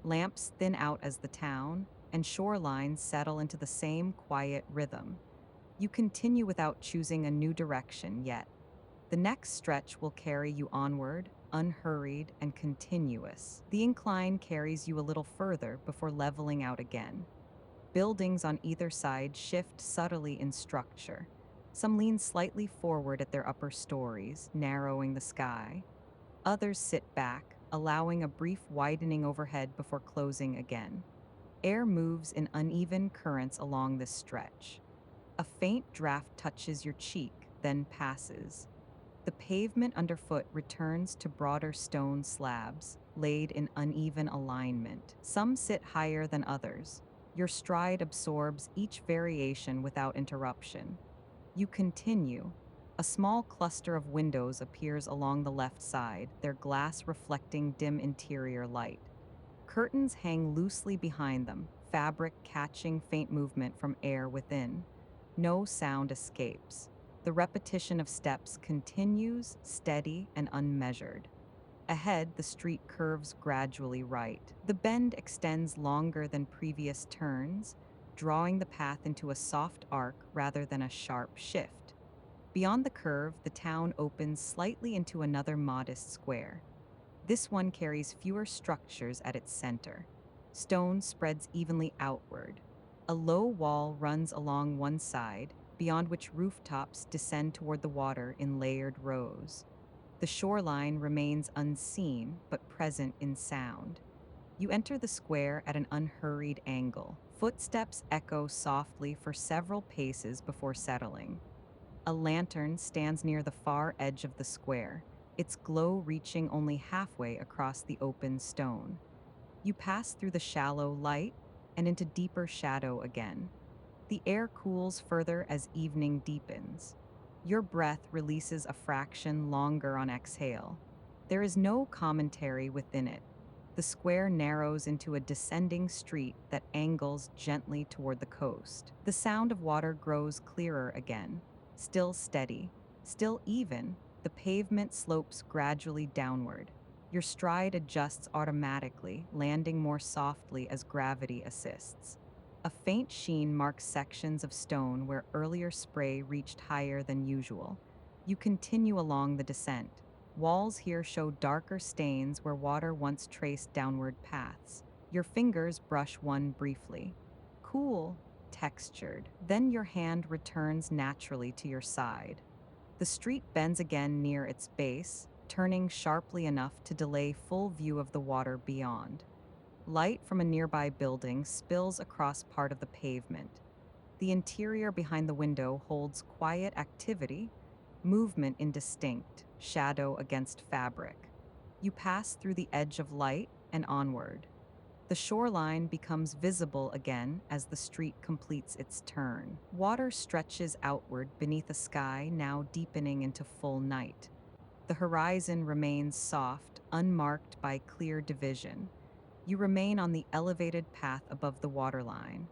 Lamps thin out as the town, and shorelines settle into the same quiet rhythm. You continue without choosing a new direction yet. The next stretch will carry you onward, unhurried and continuous. The incline carries you a little further before leveling out again. Buildings on either side shift subtly in structure. Some lean slightly forward at their upper stories, narrowing the sky. Others sit back, allowing a brief widening overhead before closing again. Air moves in uneven currents along this stretch. A faint draft touches your cheek, then passes. The pavement underfoot returns to broader stone slabs, laid in uneven alignment. Some sit higher than others. Your stride absorbs each variation without interruption. You continue. A small cluster of windows appears along the left side, their glass reflecting dim interior light. Curtains hang loosely behind them, fabric catching faint movement from air within. No sound escapes. The repetition of steps continues, steady and unmeasured. Ahead, the street curves gradually right. The bend extends longer than previous turns, drawing the path into a soft arc rather than a sharp shift. Beyond the curve, the town opens slightly into another modest square. This one carries fewer structures at its center. Stone spreads evenly outward. A low wall runs along one side, beyond which rooftops descend toward the water in layered rows. The shoreline remains unseen, but present in sound. You enter the square at an unhurried angle. Footsteps echo softly for several paces before settling. A lantern stands near the far edge of the square, its glow reaching only halfway across the open stone. You pass through the shallow light and into deeper shadow again. The air cools further as evening deepens. Your breath releases a fraction longer on exhale. There is no commentary within it. The square narrows into a descending street that angles gently toward the coast. The sound of water grows clearer again, still steady, still even. The pavement slopes gradually downward. Your stride adjusts automatically, landing more softly as gravity assists. A faint sheen marks sections of stone where earlier spray reached higher than usual. You continue along the descent. Walls here show darker stains where water once traced downward paths. Your fingers brush one briefly. Cool, textured. Then your hand returns naturally to your side. The street bends again near its base, turning sharply enough to delay full view of the water beyond. Light from a nearby building spills across part of the pavement. The interior behind the window holds quiet activity, movement indistinct, shadow against fabric. You pass through the edge of light and onward. The shoreline becomes visible again as the street completes its turn. Water stretches outward beneath a sky now deepening into full night. The horizon remains soft, unmarked by clear division. You remain on the elevated path above the waterline.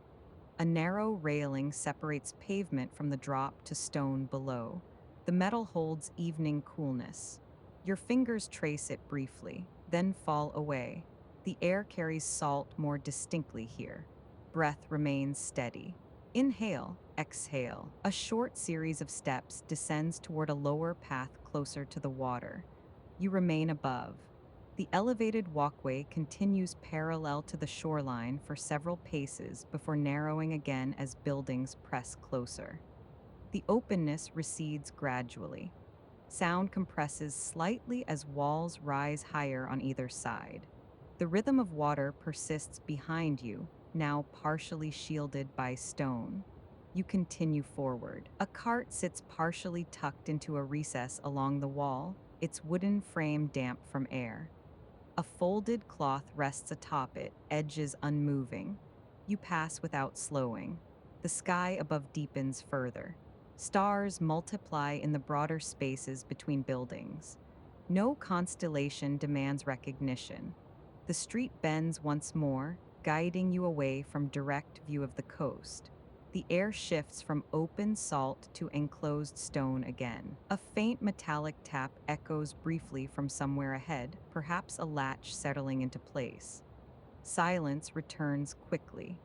A narrow railing separates pavement from the drop to stone below. The metal holds evening coolness. Your fingers trace it briefly, then fall away. The air carries salt more distinctly here. Breath remains steady. Inhale, exhale. A short series of steps descends toward a lower path closer to the water. You remain above. The elevated walkway continues parallel to the shoreline for several paces before narrowing again as buildings press closer. The openness recedes gradually. Sound compresses slightly as walls rise higher on either side. The rhythm of water persists behind you, now partially shielded by stone. You continue forward. A cart sits partially tucked into a recess along the wall, its wooden frame damp from air. A folded cloth rests atop it, edges unmoving. You pass without slowing. The sky above deepens further. Stars multiply in the broader spaces between buildings. No constellation demands recognition. The street bends once more, guiding you away from direct view of the coast. The air shifts from open salt to enclosed stone again. A faint metallic tap echoes briefly from somewhere ahead, perhaps a latch settling into place. Silence returns quickly.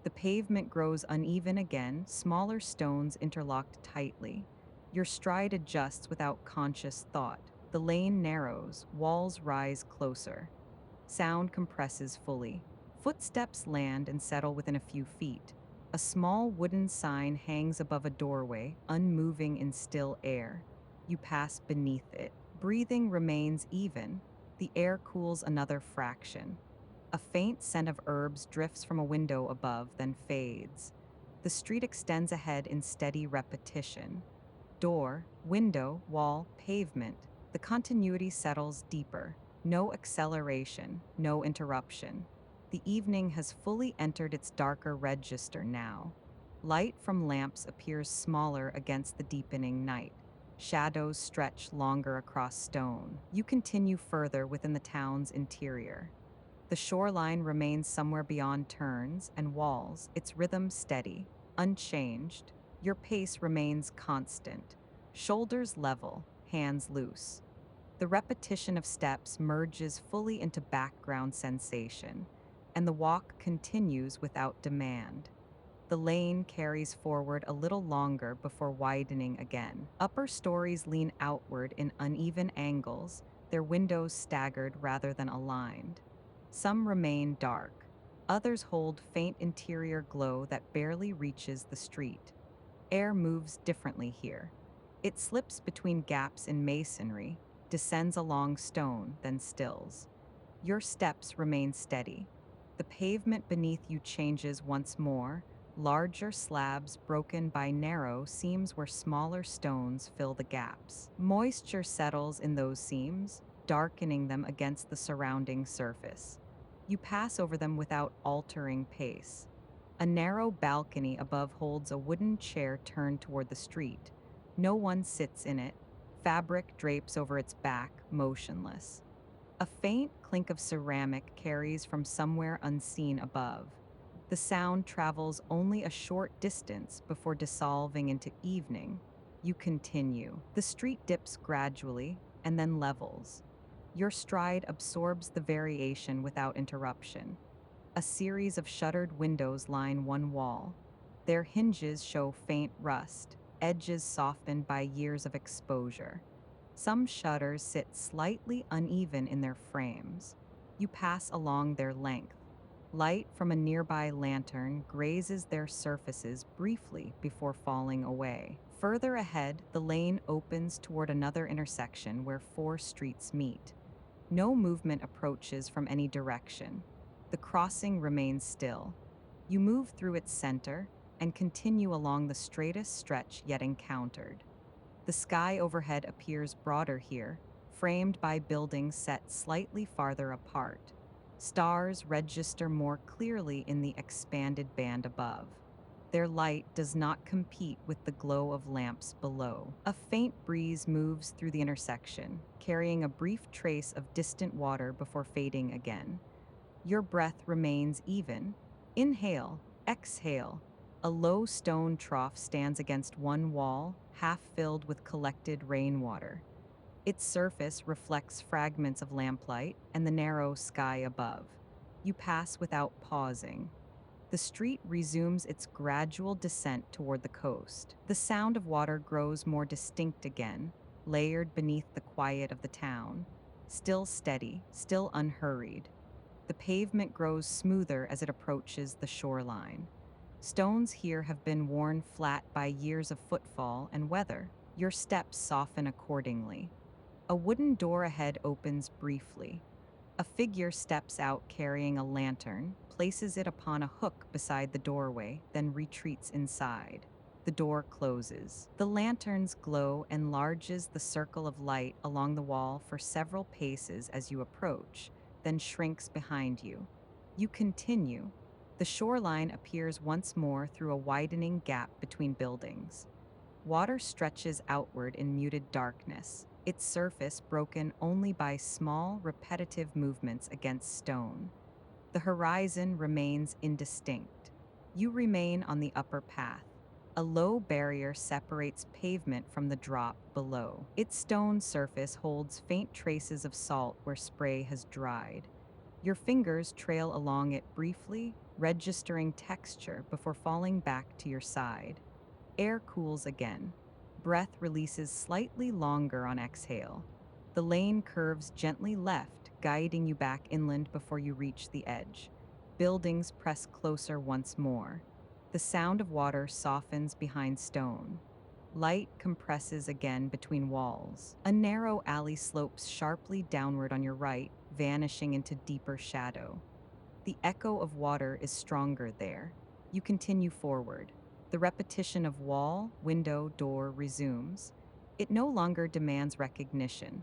The pavement grows uneven again, smaller stones interlocked tightly. Your stride adjusts without conscious thought. The lane narrows, walls rise closer. Sound compresses fully. Footsteps land and settle within a few feet. A small wooden sign hangs above a doorway, unmoving in still air. You pass beneath it. Breathing remains even. The air cools another fraction. A faint scent of herbs drifts from a window above, then fades. The street extends ahead in steady repetition. Door, window, wall, pavement. The continuity settles deeper. No acceleration, no interruption. The evening has fully entered its darker register now. Light from lamps appears smaller against the deepening night. Shadows stretch longer across stone. You continue further within the town's interior. The shoreline remains somewhere beyond turns and walls, its rhythm steady, unchanged. Your pace remains constant. Shoulders level, hands loose. The repetition of steps merges fully into background sensation, and the walk continues without demand. The lane carries forward a little longer before widening again. Upper stories lean outward in uneven angles, their windows staggered rather than aligned. Some remain dark. Others hold faint interior glow that barely reaches the street. Air moves differently here. It slips between gaps in masonry, descends along stone, then stills. Your steps remain steady. The pavement beneath you changes once more, larger slabs broken by narrow seams where smaller stones fill the gaps. Moisture settles in those seams, darkening them against the surrounding surface. You pass over them without altering pace. A narrow balcony above holds a wooden chair turned toward the street. No one sits in it. Fabric drapes over its back, motionless. A faint clink of ceramic carries from somewhere unseen above. The sound travels only a short distance before dissolving into evening. You continue. The street dips gradually and then levels. Your stride absorbs the variation without interruption. A series of shuttered windows line one wall. Their hinges show faint rust, edges softened by years of exposure. Some shutters sit slightly uneven in their frames. You pass along their length. Light from a nearby lantern grazes their surfaces briefly before falling away. Further ahead, the lane opens toward another intersection where four streets meet. No movement approaches from any direction. The crossing remains still. You move through its center and continue along the straightest stretch yet encountered. The sky overhead appears broader here, framed by buildings set slightly farther apart. Stars register more clearly in the expanded band above. Their light does not compete with the glow of lamps below. A faint breeze moves through the intersection, carrying a brief trace of distant water before fading again. Your breath remains even. Inhale, exhale. A low stone trough stands against one wall, half filled with collected rainwater. Its surface reflects fragments of lamplight and the narrow sky above. You pass without pausing. The street resumes its gradual descent toward the coast. The sound of water grows more distinct again, layered beneath the quiet of the town. Still steady, still unhurried. The pavement grows smoother as it approaches the shoreline. Stones here have been worn flat by years of footfall and weather. Your steps soften accordingly. A wooden door ahead opens briefly. A figure steps out carrying a lantern, places it upon a hook beside the doorway, then retreats inside. The door closes. The lantern's glow enlarges the circle of light along the wall for several paces as you approach, then shrinks behind you. You continue. The shoreline appears once more through a widening gap between buildings. Water stretches outward in muted darkness, its surface broken only by small, repetitive movements against stone. The horizon remains indistinct. You remain on the upper path. A low barrier separates pavement from the drop below. Its stone surface holds faint traces of salt where spray has dried. Your fingers trail along it briefly, registering texture before falling back to your side. Air cools again. Breath releases slightly longer on exhale. The lane curves gently left, guiding you back inland before you reach the edge. Buildings press closer once more. The sound of water softens behind stone. Light compresses again between walls. A narrow alley slopes sharply downward on your right, vanishing into deeper shadow. The echo of water is stronger there. You continue forward. The repetition of wall, window, door resumes. It no longer demands recognition.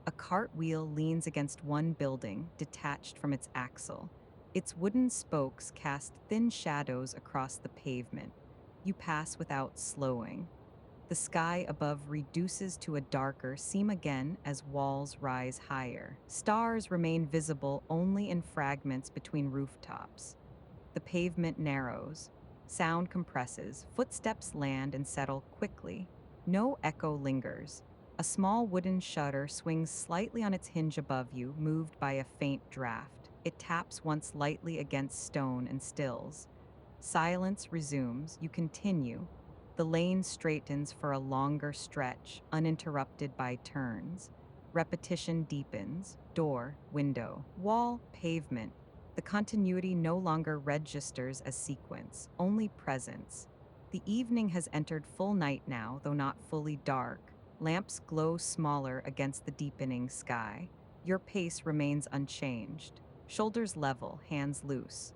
A cartwheel leans against one building, detached from its axle. Its wooden spokes cast thin shadows across the pavement. You pass without slowing. The sky above reduces to a darker seam again as walls rise higher. Stars remain visible only in fragments between rooftops. The pavement narrows. Sound compresses. Footsteps land and settle quickly. No echo lingers. A small wooden shutter swings slightly on its hinge above you, moved by a faint draft. It taps once lightly against stone and stills. Silence resumes. You continue. The lane straightens for a longer stretch, uninterrupted by turns. Repetition deepens. Door, window, wall, pavement. The continuity no longer registers as sequence, only presence. The evening has entered full night now, though not fully dark. Lamps glow smaller against the deepening sky. Your pace remains unchanged. Shoulders level, hands loose.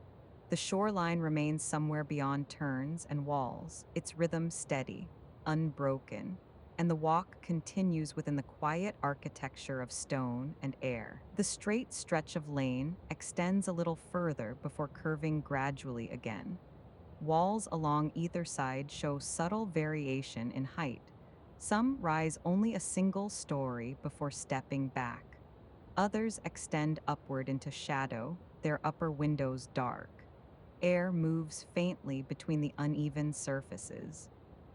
The shoreline remains somewhere beyond turns and walls, its rhythm steady, unbroken, and the walk continues within the quiet architecture of stone and air. The straight stretch of lane extends a little further before curving gradually again. Walls along either side show subtle variation in height. Some rise only a single story before stepping back. Others extend upward into shadow, their upper windows dark. Air moves faintly between the uneven surfaces.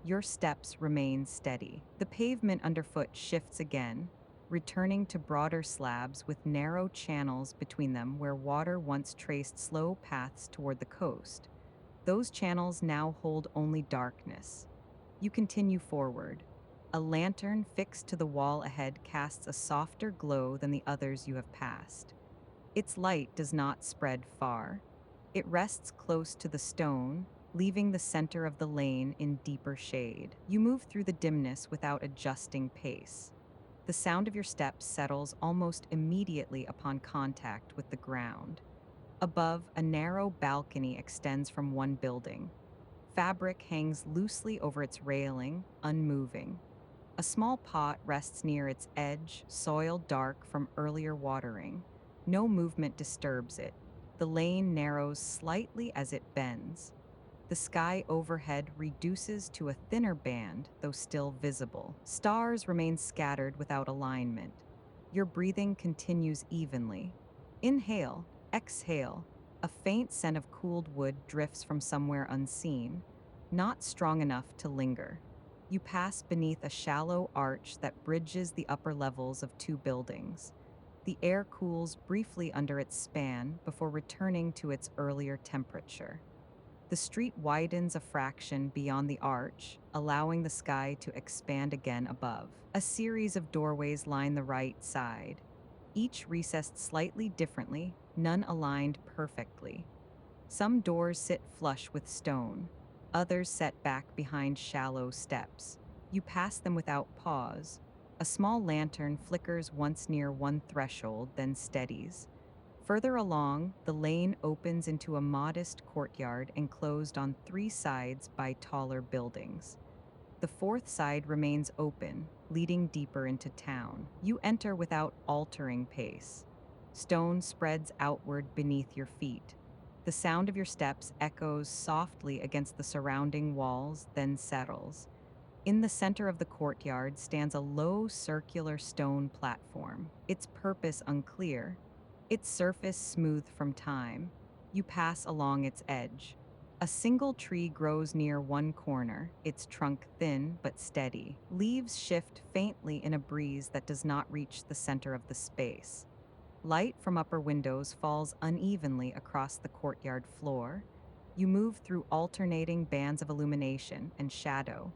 Your steps remain steady. The pavement underfoot shifts again, returning to broader slabs with narrow channels between them where water once traced slow paths toward the coast. Those channels now hold only darkness. You continue forward. A lantern fixed to the wall ahead casts a softer glow than the others you have passed. Its light does not spread far. It rests close to the stone, leaving the center of the lane in deeper shade. You move through the dimness without adjusting pace. The sound of your steps settles almost immediately upon contact with the ground. Above, a narrow balcony extends from one building. Fabric hangs loosely over its railing, unmoving. A small pot rests near its edge, soil dark from earlier watering. No movement disturbs it. The lane narrows slightly as it bends. The sky overhead reduces to a thinner band, though still visible. Stars remain scattered without alignment. Your breathing continues evenly. Inhale, exhale. A faint scent of cooled wood drifts from somewhere unseen, not strong enough to linger. You pass beneath a shallow arch that bridges the upper levels of two buildings. The air cools briefly under its span before returning to its earlier temperature. The street widens a fraction beyond the arch, allowing the sky to expand again above. A series of doorways line the right side, each recessed slightly differently, none aligned perfectly. Some doors sit flush with stone, others set back behind shallow steps. You pass them without pause. A small lantern flickers once near one threshold, then steadies. Further along, the lane opens into a modest courtyard enclosed on three sides by taller buildings. The fourth side remains open, leading deeper into town. You enter without altering pace. Stone spreads outward beneath your feet. The sound of your steps echoes softly against the surrounding walls, then settles. In the center of the courtyard stands a low circular stone platform, its purpose unclear, its surface smooth from time. You pass along its edge. A single tree grows near one corner, its trunk thin but steady. Leaves shift faintly in a breeze that does not reach the center of the space. Light from upper windows falls unevenly across the courtyard floor. You move through alternating bands of illumination and shadow.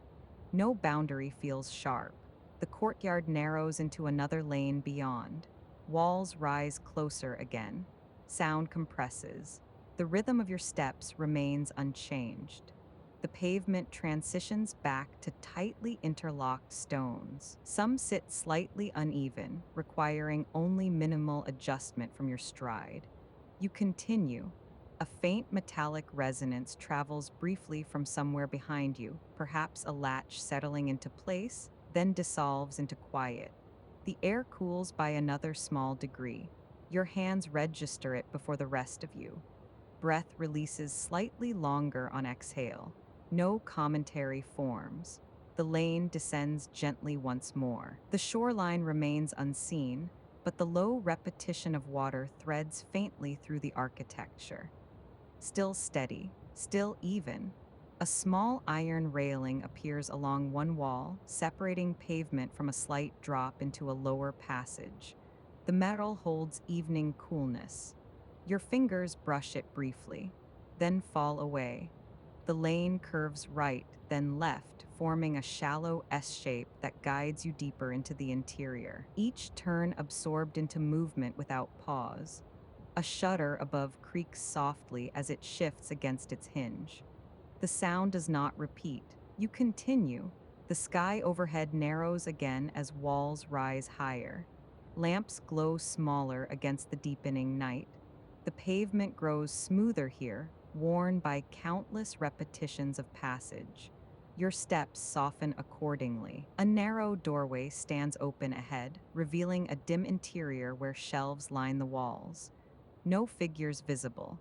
No boundary feels sharp. The courtyard narrows into another lane beyond. Walls rise closer again. Sound compresses. The rhythm of your steps remains unchanged. The pavement transitions back to tightly interlocked stones. Some sit slightly uneven, requiring only minimal adjustment from your stride. You continue. A faint metallic resonance travels briefly from somewhere behind you, perhaps a latch settling into place, then dissolves into quiet. The air cools by another small degree. Your hands register it before the rest of you. Breath releases slightly longer on exhale. No commentary forms. The lane descends gently once more. The shoreline remains unseen, but the low repetition of water threads faintly through the architecture. Still steady, still even. A small iron railing appears along one wall, separating pavement from a slight drop into a lower passage. The metal holds evening coolness. Your fingers brush it briefly, then fall away. The lane curves right, then left, forming a shallow S shape that guides you deeper into the interior, each turn absorbed into movement without pause. A shutter above creaks softly as it shifts against its hinge. The sound does not repeat. You continue. The sky overhead narrows again as walls rise higher. Lamps glow smaller against the deepening night. The pavement grows smoother here, worn by countless repetitions of passage. Your steps soften accordingly. A narrow doorway stands open ahead, revealing a dim interior where shelves line the walls. No figures visible.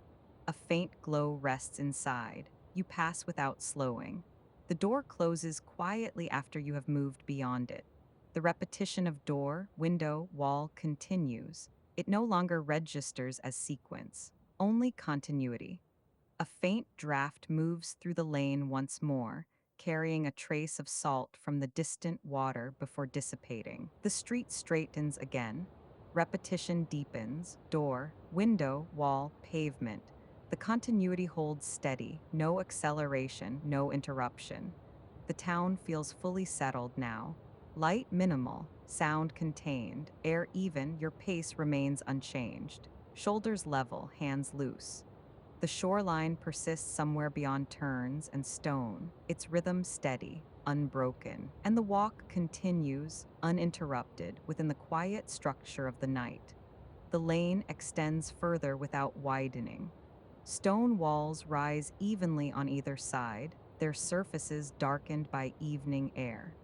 A faint glow rests inside. You pass without slowing. The door closes quietly after you have moved beyond it. The repetition of door, window, wall continues. It no longer registers as sequence, only continuity. A faint draft moves through the lane once more, carrying a trace of salt from the distant water before dissipating. The street straightens again. Repetition deepens. Door, window, wall, pavement. The continuity holds steady, no acceleration, no interruption. The town feels fully settled now. Light minimal, sound contained, air even, your pace remains unchanged. Shoulders level, hands loose. The shoreline persists somewhere beyond turns and stone, its rhythm steady, unbroken, and the walk continues, uninterrupted, within the quiet structure of the night. The lane extends further without widening. Stone walls rise evenly on either side, their surfaces darkened by evening air.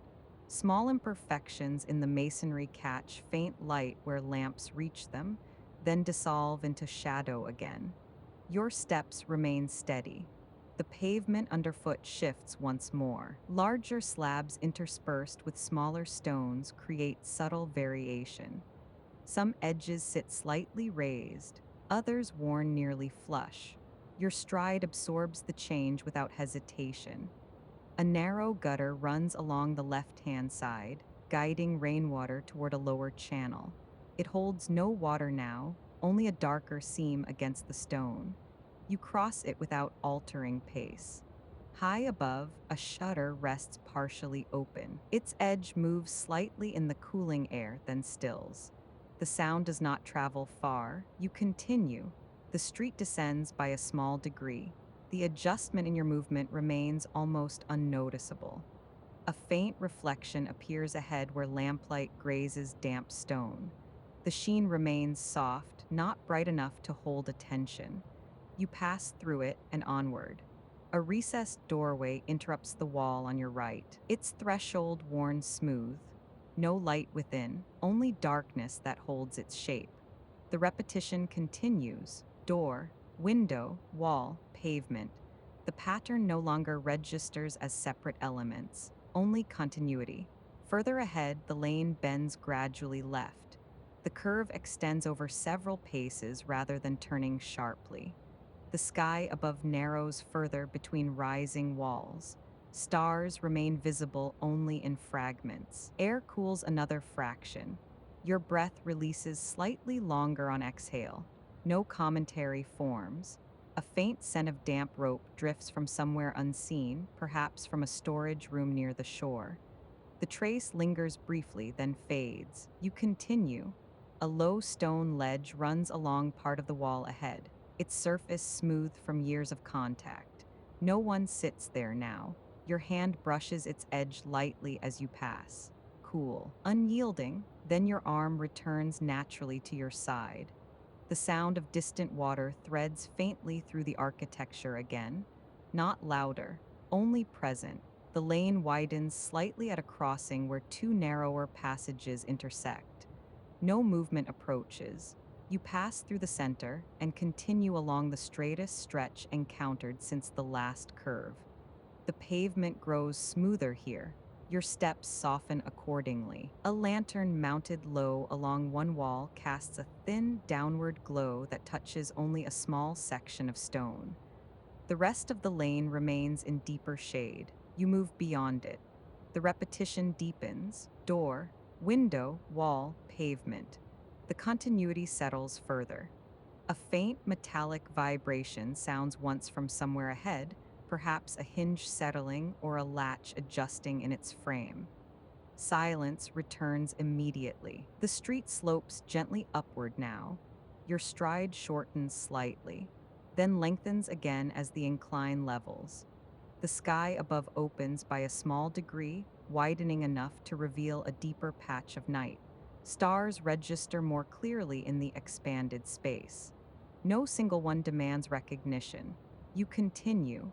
Small imperfections in the masonry catch faint light where lamps reach them, then dissolve into shadow again. Your steps remain steady. The pavement underfoot shifts once more. Larger slabs interspersed with smaller stones create subtle variation. Some edges sit slightly raised, others worn nearly flush. Your stride absorbs the change without hesitation. A narrow gutter runs along the left-hand side, guiding rainwater toward a lower channel. It holds no water now, only a darker seam against the stone. You cross it without altering pace. High above, a shutter rests partially open. Its edge moves slightly in the cooling air, then stills. The sound does not travel far. You continue. The street descends by a small degree. The adjustment in your movement remains almost unnoticeable. A faint reflection appears ahead where lamplight grazes damp stone. The sheen remains soft, not bright enough to hold attention. You pass through it and onward. A recessed doorway interrupts the wall on your right, its threshold worn smooth. No light within, only darkness that holds its shape. The repetition continues. Door, window, wall, pavement. The pattern no longer registers as separate elements, only continuity. Further ahead, the lane bends gradually left. The curve extends over several paces rather than turning sharply. The sky above narrows further between rising walls. Stars remain visible only in fragments. Air cools another fraction. Your breath releases slightly longer on exhale. No commentary forms. A faint scent of damp rope drifts from somewhere unseen, perhaps from a storage room near the shore. The trace lingers briefly, then fades. You continue. A low stone ledge runs along part of the wall ahead, its surface smooth from years of contact. No one sits there now. Your hand brushes its edge lightly as you pass. Cool, unyielding, then your arm returns naturally to your side. The sound of distant water threads faintly through the architecture again. Not louder, only present. The lane widens slightly at a crossing where two narrower passages intersect. No movement approaches. You pass through the center and continue along the straightest stretch encountered since the last curve. The pavement grows smoother here. Your steps soften accordingly. A lantern mounted low along one wall casts a thin downward glow that touches only a small section of stone. The rest of the lane remains in deeper shade. You move beyond it. The repetition deepens. Door, window, wall, pavement. The continuity settles further. A faint metallic vibration sounds once from somewhere ahead, perhaps a hinge settling or a latch adjusting in its frame. Silence returns immediately. The street slopes gently upward now. Your stride shortens slightly, then lengthens again as the incline levels. The sky above opens by a small degree, widening enough to reveal a deeper patch of night. Stars register more clearly in the expanded space. No single one demands recognition. You continue.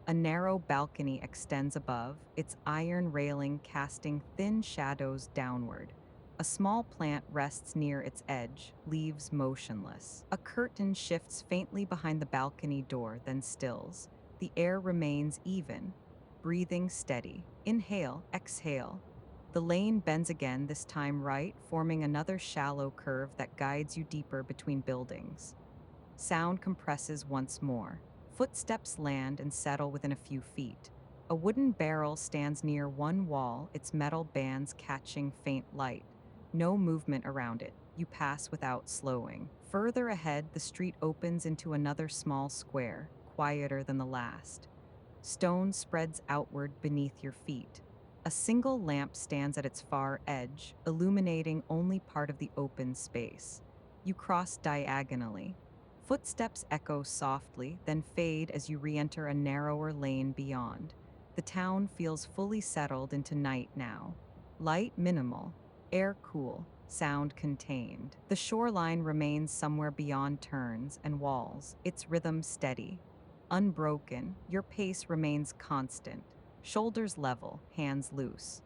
A narrow balcony extends above, its iron railing casting thin shadows downward. A small plant rests near its edge, leaves motionless. A curtain shifts faintly behind the balcony door, then stills. The air remains even. breathing steady. Inhale, exhale. The lane bends again, this time right, forming another shallow curve that guides you deeper between buildings. Sound compresses once more. Footsteps land and settle within a few feet. A wooden barrel stands near one wall, its metal bands catching faint light. No movement around it. You pass without slowing. Further ahead, the street opens into another small square, quieter than the last. Stone spreads outward beneath your feet. A single lamp stands at its far edge, illuminating only part of the open space. You cross diagonally. Footsteps echo softly, then fade as you re-enter a narrower lane beyond. The town feels fully settled into night now. Light minimal, air cool, sound contained. The shoreline remains somewhere beyond turns and walls, its rhythm steady. Unbroken, your pace remains constant, shoulders level, hands loose.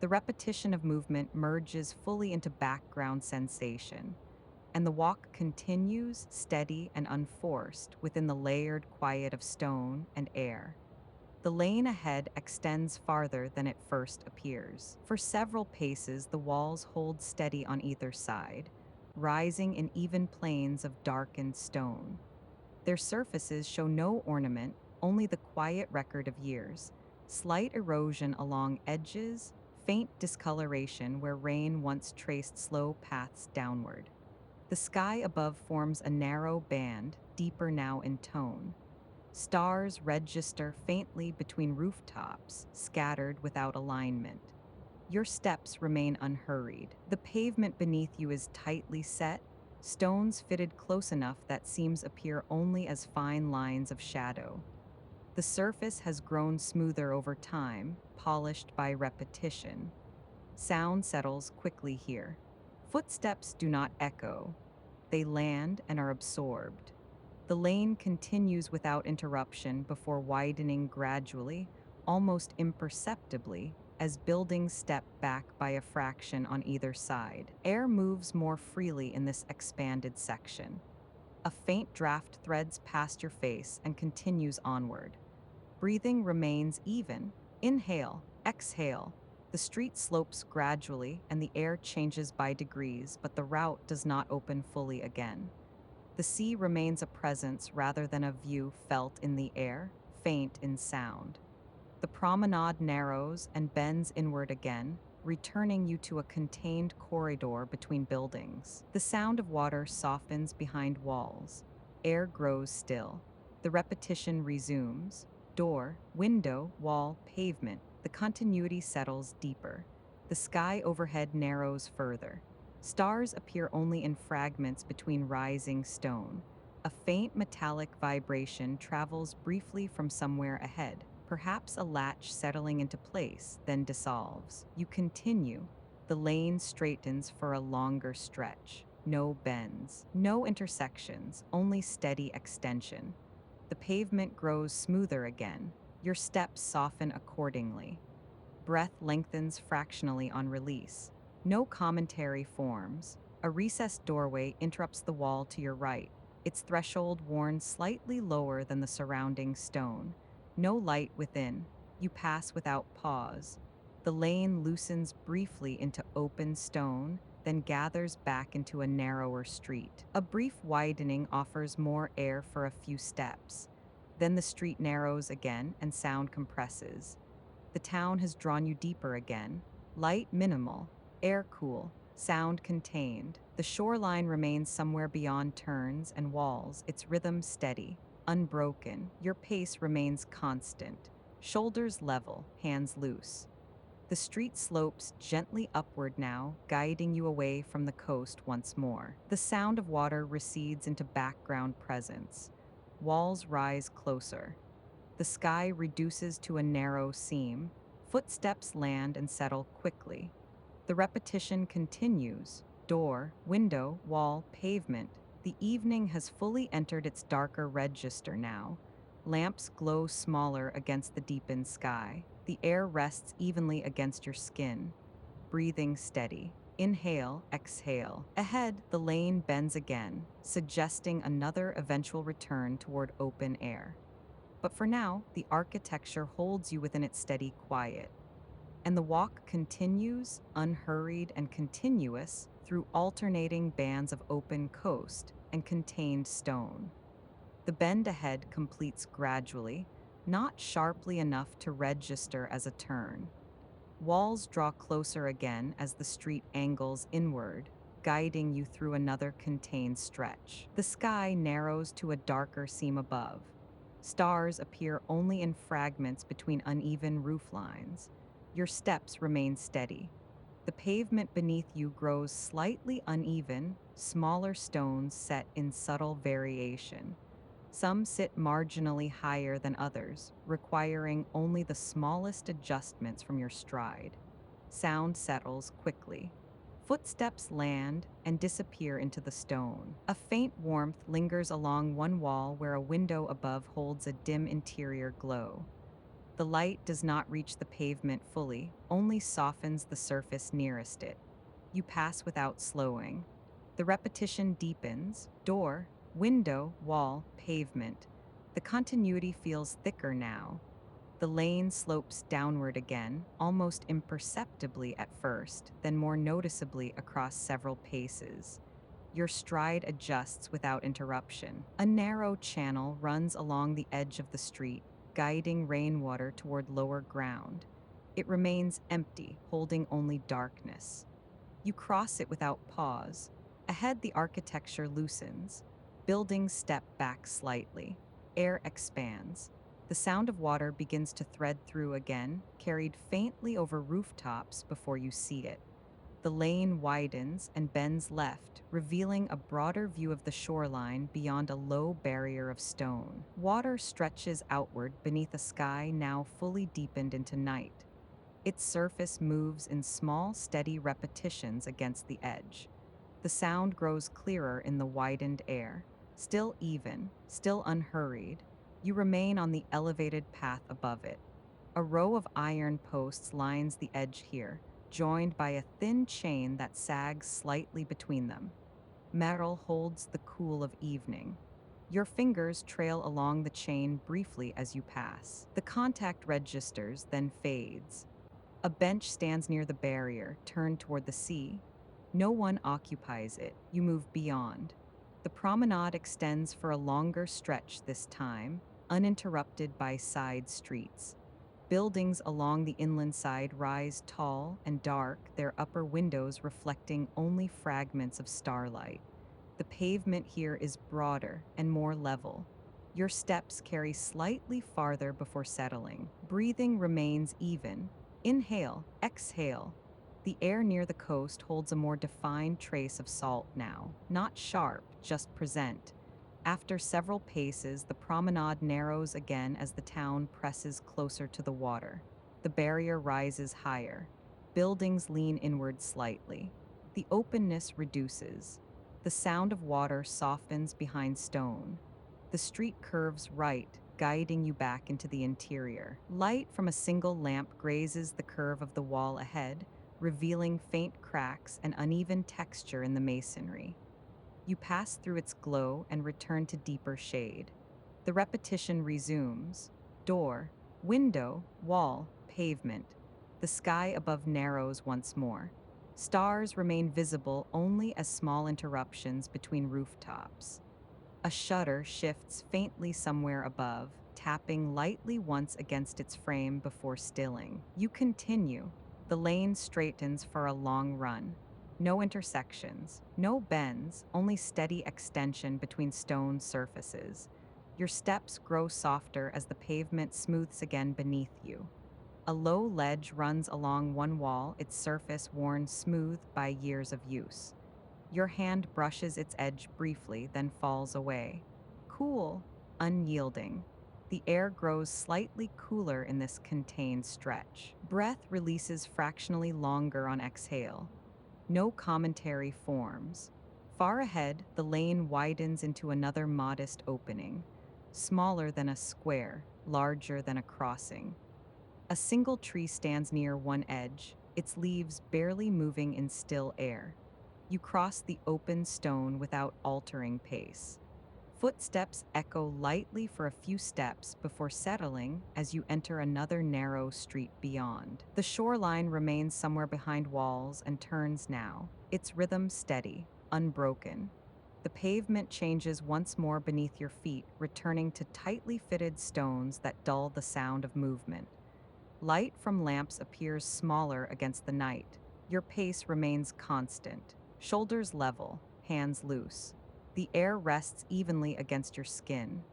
The repetition of movement merges fully into background sensation, and the walk continues steady and unforced within the layered quiet of stone and air. The lane ahead extends farther than it first appears. For several paces, the walls hold steady on either side, rising in even planes of darkened stone. Their surfaces show no ornament, only the quiet record of years. Slight erosion along edges, faint discoloration where rain once traced slow paths downward. The sky above forms a narrow band, deeper now in tone. Stars register faintly between rooftops, scattered without alignment. Your steps remain unhurried. The pavement beneath you is tightly set, stones fitted close enough that seams appear only as fine lines of shadow. The surface has grown smoother over time, polished by repetition. Sound settles quickly here. Footsteps do not echo. They land and are absorbed. The lane continues without interruption before widening gradually, almost imperceptibly, as buildings step back by a fraction on either side. Air moves more freely in this expanded section. A faint draft threads past your face and continues onward. Breathing remains even. Inhale, exhale. The street slopes gradually and the air changes by degrees, but the route does not open fully again. The sea remains a presence rather than a view felt in the air, faint in sound. The promenade narrows and bends inward again, returning you to a contained corridor between buildings. The sound of water softens behind walls. Air grows still. The repetition resumes. Door, window, wall, pavement. The continuity settles deeper. The sky overhead narrows further. Stars appear only in fragments between rising stone. A faint metallic vibration travels briefly from somewhere ahead, perhaps a latch settling into place, then dissolves. You continue. The lane straightens for a longer stretch. No bends, no intersections, only steady extension. The pavement grows smoother again. Your steps soften accordingly. Breath lengthens fractionally on release. No commentary forms. A recessed doorway interrupts the wall to your right, its threshold worn slightly lower than the surrounding stone. No light within. You pass without pause. The lane loosens briefly into open stone, then gathers back into a narrower street. A brief widening offers more air for a few steps. Then the street narrows again and sound compresses. The town has drawn you deeper again. Light minimal, air cool, sound contained. The shoreline remains somewhere beyond turns and walls, its rhythm steady, unbroken. Your pace remains constant. Shoulders level, hands loose. The street slopes gently upward now, guiding you away from the coast once more. The sound of water recedes into background presence. Walls rise closer. The sky reduces to a narrow seam. Footsteps land and settle quickly. The repetition continues. Door, window, wall, pavement. The evening has fully entered its darker register now. Lamps glow smaller against the deepened sky. The air rests evenly against your skin. Breathing steady. Inhale, exhale. Ahead, the lane bends again, suggesting another eventual return toward open air. But for now, the architecture holds you within its steady quiet, and the walk continues, unhurried and continuous, through alternating bands of open coast and contained stone. The bend ahead completes gradually, not sharply enough to register as a turn. Walls draw closer again as the street angles inward, guiding you through another contained stretch. The sky narrows to a darker seam above. Stars appear only in fragments between uneven roof lines. Your steps remain steady. The pavement beneath you grows slightly uneven, smaller stones set in subtle variation. Some sit marginally higher than others, requiring only the smallest adjustments from your stride. Sound settles quickly. Footsteps land and disappear into the stone. A faint warmth lingers along one wall where a window above holds a dim interior glow. The light does not reach the pavement fully, only softens the surface nearest it. You pass without slowing. The repetition deepens: door, window, wall, pavement. The continuity feels thicker now. The lane slopes downward again, almost imperceptibly at first, then more noticeably across several paces. Your stride adjusts without interruption. A narrow channel runs along the edge of the street, guiding rainwater toward lower ground. It remains empty, holding only darkness. You cross it without pause. Ahead, the architecture loosens. Buildings step back slightly. Air expands. The sound of water begins to thread through again, carried faintly over rooftops before you see it. The lane widens and bends left, revealing a broader view of the shoreline beyond a low barrier of stone. Water stretches outward beneath a sky now fully deepened into night. Its surface moves in small, steady repetitions against the edge. The sound grows clearer in the widened air. Still even, still unhurried, you remain on the elevated path above it. A row of iron posts lines the edge here, joined by a thin chain that sags slightly between them. Metal holds the cool of evening. Your fingers trail along the chain briefly as you pass. The contact registers, then fades. A bench stands near the barrier, turned toward the sea. No one occupies it. You move beyond. The promenade extends for a longer stretch this time, uninterrupted by side streets. Buildings along the inland side rise tall and dark, their upper windows reflecting only fragments of starlight. The pavement here is broader and more level. Your steps carry slightly farther before settling. Breathing remains even. Inhale, exhale. The air near the coast holds a more defined trace of salt now, not sharp, just present. After several paces, the promenade narrows again as the town presses closer to the water. The barrier rises higher. Buildings lean inward slightly. The openness reduces. The sound of water softens behind stone. The street curves right, guiding you back into the interior. Light from a single lamp grazes the curve of the wall ahead, revealing faint cracks and uneven texture in the masonry. You pass through its glow and return to deeper shade. The repetition resumes. Door, window, wall, pavement. The sky above narrows once more. Stars remain visible only as small interruptions between rooftops. A shutter shifts faintly somewhere above, tapping lightly once against its frame before stilling. You continue. The lane straightens for a long run. No intersections, no bends, only steady extension between stone surfaces. Your steps grow softer as the pavement smooths again beneath you. A low ledge runs along one wall, its surface worn smooth by years of use. Your hand brushes its edge briefly, then falls away. Cool, unyielding. The air grows slightly cooler in this contained stretch. Breath releases fractionally longer on exhale. No commentary forms. Far ahead, the lane widens into another modest opening, smaller than a square, larger than a crossing. A single tree stands near one edge, its leaves barely moving in still air. You cross the open stone without altering pace. Footsteps echo lightly for a few steps before settling as you enter another narrow street beyond. The shoreline remains somewhere behind walls and turns now, its rhythm steady, unbroken. The pavement changes once more beneath your feet, returning to tightly fitted stones that dull the sound of movement. Light from lamps appears smaller against the night. Your pace remains constant, shoulders level, hands loose. The air rests evenly against your skin,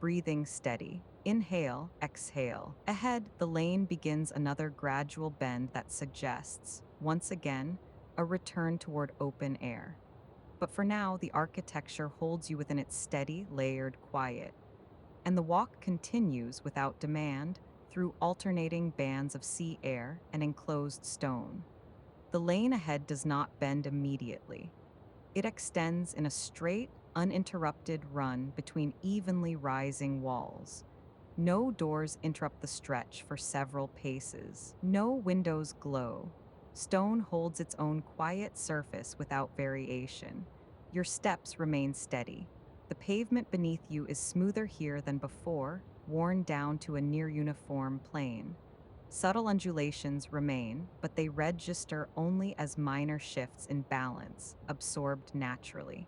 breathing steady. Inhale, exhale. Ahead, the lane begins another gradual bend that suggests, once again, a return toward open air. But for now, the architecture holds you within its steady, layered quiet, and the walk continues without demand through alternating bands of sea air and enclosed stone. The lane ahead does not bend immediately. It extends in a straight, uninterrupted run between evenly rising walls. No doors interrupt the stretch for several paces. No windows glow. Stone holds its own quiet surface without variation. Your steps remain steady. The pavement beneath you is smoother here than before, worn down to a near uniform plane. Subtle undulations remain, but they register only as minor shifts in balance, absorbed naturally.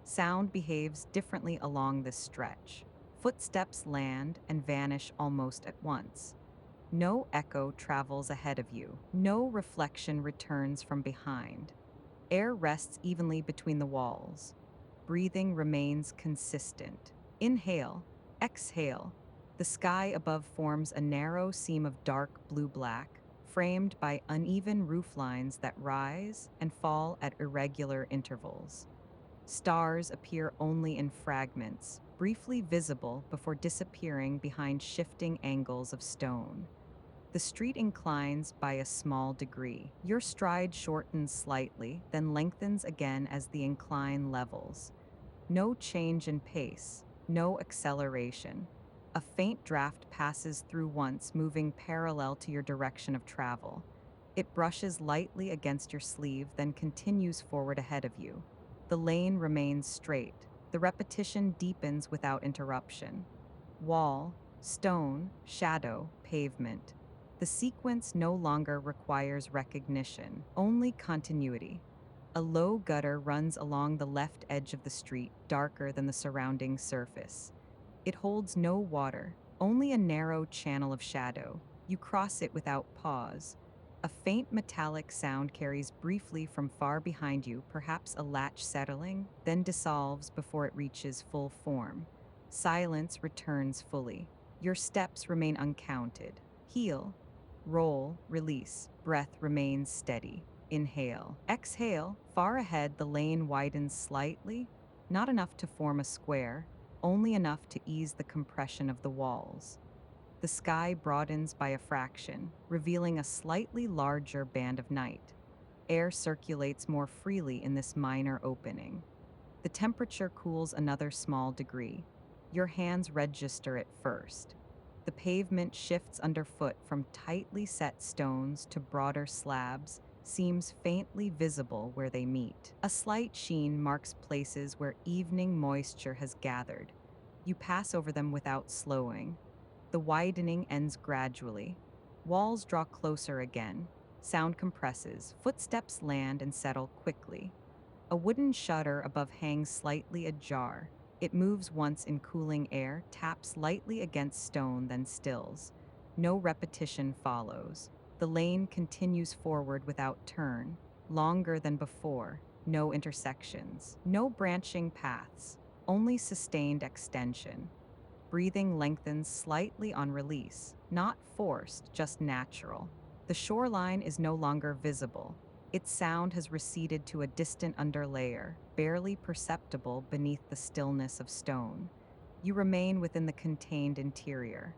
Sound behaves differently along this stretch. Footsteps land and vanish almost at once. No echo travels ahead of you. No reflection returns from behind. Air rests evenly between the walls. Breathing remains consistent. Inhale, exhale. The sky above forms a narrow seam of dark blue-black, framed by uneven rooflines that rise and fall at irregular intervals. Stars appear only in fragments, briefly visible before disappearing behind shifting angles of stone. The street inclines by a small degree. Your stride shortens slightly, then lengthens again as the incline levels. No change in pace, no acceleration. A faint draft passes through once, moving parallel to your direction of travel. It brushes lightly against your sleeve, then continues forward ahead of you. The lane remains straight. The repetition deepens without interruption. Wall, stone, shadow, pavement. The sequence no longer requires recognition, only continuity. A low gutter runs along the left edge of the street, darker than the surrounding surface. It holds no water, only a narrow channel of shadow. You cross it without pause. A faint metallic sound carries briefly from far behind you, perhaps a latch settling, then dissolves before it reaches full form. Silence returns fully. Your steps remain uncounted. Heel, roll, release. Breath remains steady. Inhale. Exhale. Far ahead, the lane widens slightly, not enough to form a square, only enough to ease the compression of the walls. The sky broadens by a fraction, revealing a slightly larger band of night. Air circulates more freely in this minor opening. The temperature cools another small degree. Your hands register it first. The pavement shifts underfoot from tightly set stones to broader slabs, seems faintly visible where they meet. A slight sheen marks places where evening moisture has gathered. You pass over them without slowing. The widening ends gradually. Walls draw closer again. Sound compresses. Footsteps land and settle quickly. A wooden shutter above hangs slightly ajar. It moves once in cooling air, taps lightly against stone, then stills. No repetition follows. The lane continues forward without turn, longer than before. No intersections, no branching paths, only sustained extension. Breathing lengthens slightly on release, not forced, just natural. The shoreline is no longer visible. Its sound has receded to a distant underlayer, barely perceptible beneath the stillness of stone. You remain within the contained interior.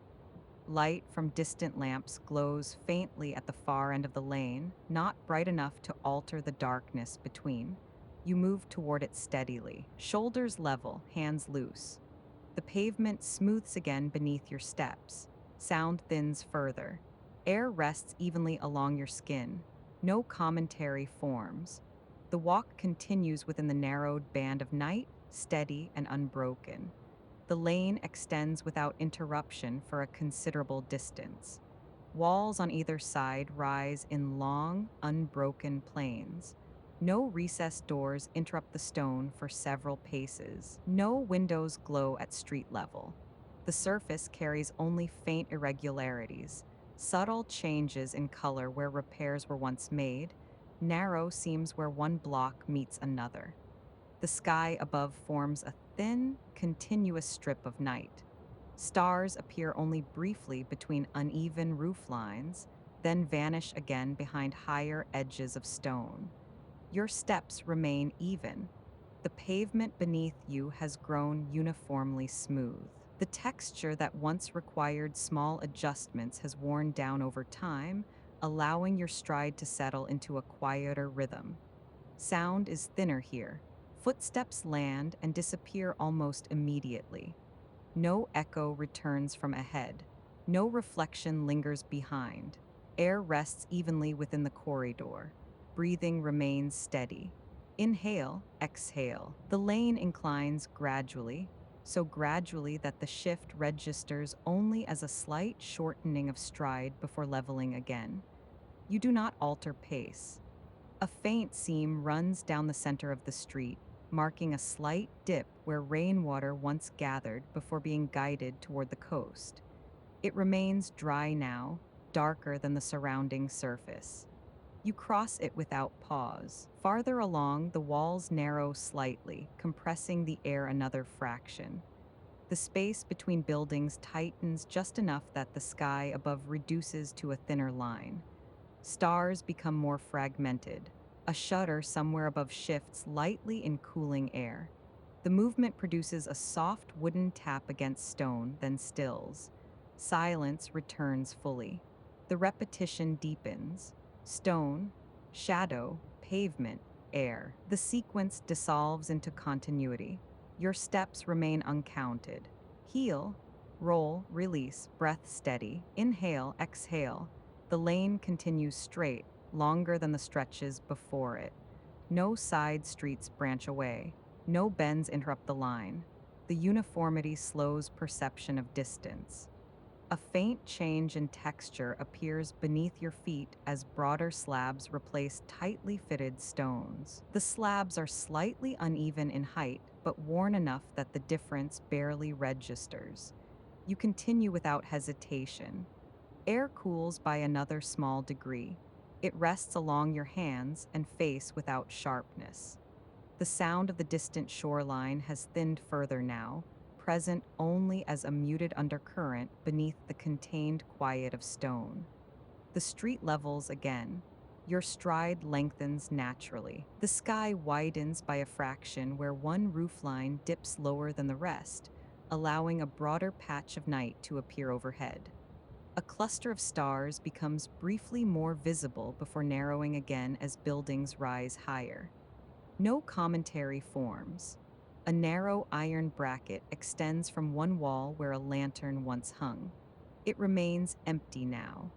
Light from distant lamps glows faintly at the far end of the lane, not bright enough to alter the darkness between. You move toward it steadily, shoulders level, hands loose. The pavement smooths again beneath your steps. Sound thins further. Air rests evenly along your skin. No commentary forms. The walk continues within the narrowed band of night, steady and unbroken. The lane extends without interruption for a considerable distance. Walls on either side rise in long, unbroken planes. No recessed doors interrupt the stone for several paces. No windows glow at street level. The surface carries only faint irregularities, subtle changes in color where repairs were once made, narrow seams where one block meets another. The sky above forms a thin, continuous strip of night. Stars appear only briefly between uneven roof lines, then vanish again behind higher edges of stone. Your steps remain even. The pavement beneath you has grown uniformly smooth. The texture that once required small adjustments has worn down over time, allowing your stride to settle into a quieter rhythm. Sound is thinner here. Footsteps land and disappear almost immediately. No echo returns from ahead. No reflection lingers behind. Air rests evenly within the corridor. Breathing remains steady. Inhale, exhale. The lane inclines gradually, so gradually that the shift registers only as a slight shortening of stride before leveling again. You do not alter pace. A faint seam runs down the center of the street, marking a slight dip where rainwater once gathered before being guided toward the coast. It remains dry now, darker than the surrounding surface. You cross it without pause. Farther along, the walls narrow slightly, compressing the air another fraction. The space between buildings tightens just enough that the sky above reduces to a thinner line. Stars become more fragmented. A shudder somewhere above shifts lightly in cooling air. The movement produces a soft wooden tap against stone, then stills. Silence returns fully. The repetition deepens. Stone, shadow, pavement, air. The sequence dissolves into continuity. Your steps remain uncounted. Heel, roll, release, breath steady. Inhale, exhale. The lane continues straight, longer than the stretches before it. No side streets branch away. No bends interrupt the line. The uniformity slows perception of distance. A faint change in texture appears beneath your feet as broader slabs replace tightly fitted stones. The slabs are slightly uneven in height, but worn enough that the difference barely registers. You continue without hesitation. Air cools by another small degree. It rests along your hands and face without sharpness. The sound of the distant shoreline has thinned further now, present only as a muted undercurrent beneath the contained quiet of stone. The street levels again. Your stride lengthens naturally. The sky widens by a fraction where one roofline dips lower than the rest, allowing a broader patch of night to appear overhead. A cluster of stars becomes briefly more visible before narrowing again as buildings rise higher. No commentary forms. A narrow iron bracket extends from one wall where a lantern once hung. It remains empty now.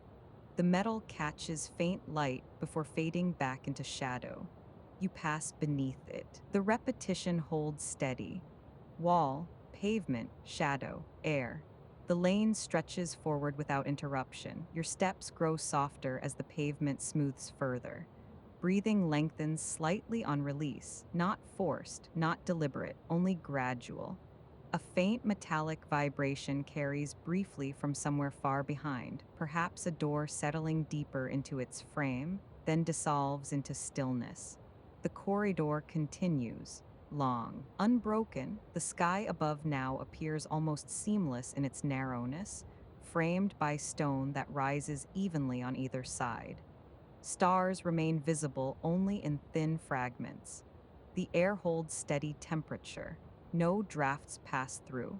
The metal catches faint light before fading back into shadow. You pass beneath it. The repetition holds steady. Wall, pavement, shadow, air. The lane stretches forward without interruption. Your steps grow softer as the pavement smooths further. Breathing lengthens slightly on release, not forced, not deliberate, only gradual. A faint metallic vibration carries briefly from somewhere far behind, perhaps a door settling deeper into its frame, then dissolves into stillness. The corridor continues, long. Unbroken, the sky above now appears almost seamless in its narrowness, framed by stone that rises evenly on either side. Stars remain visible only in thin fragments. The air holds steady temperature. No drafts pass through.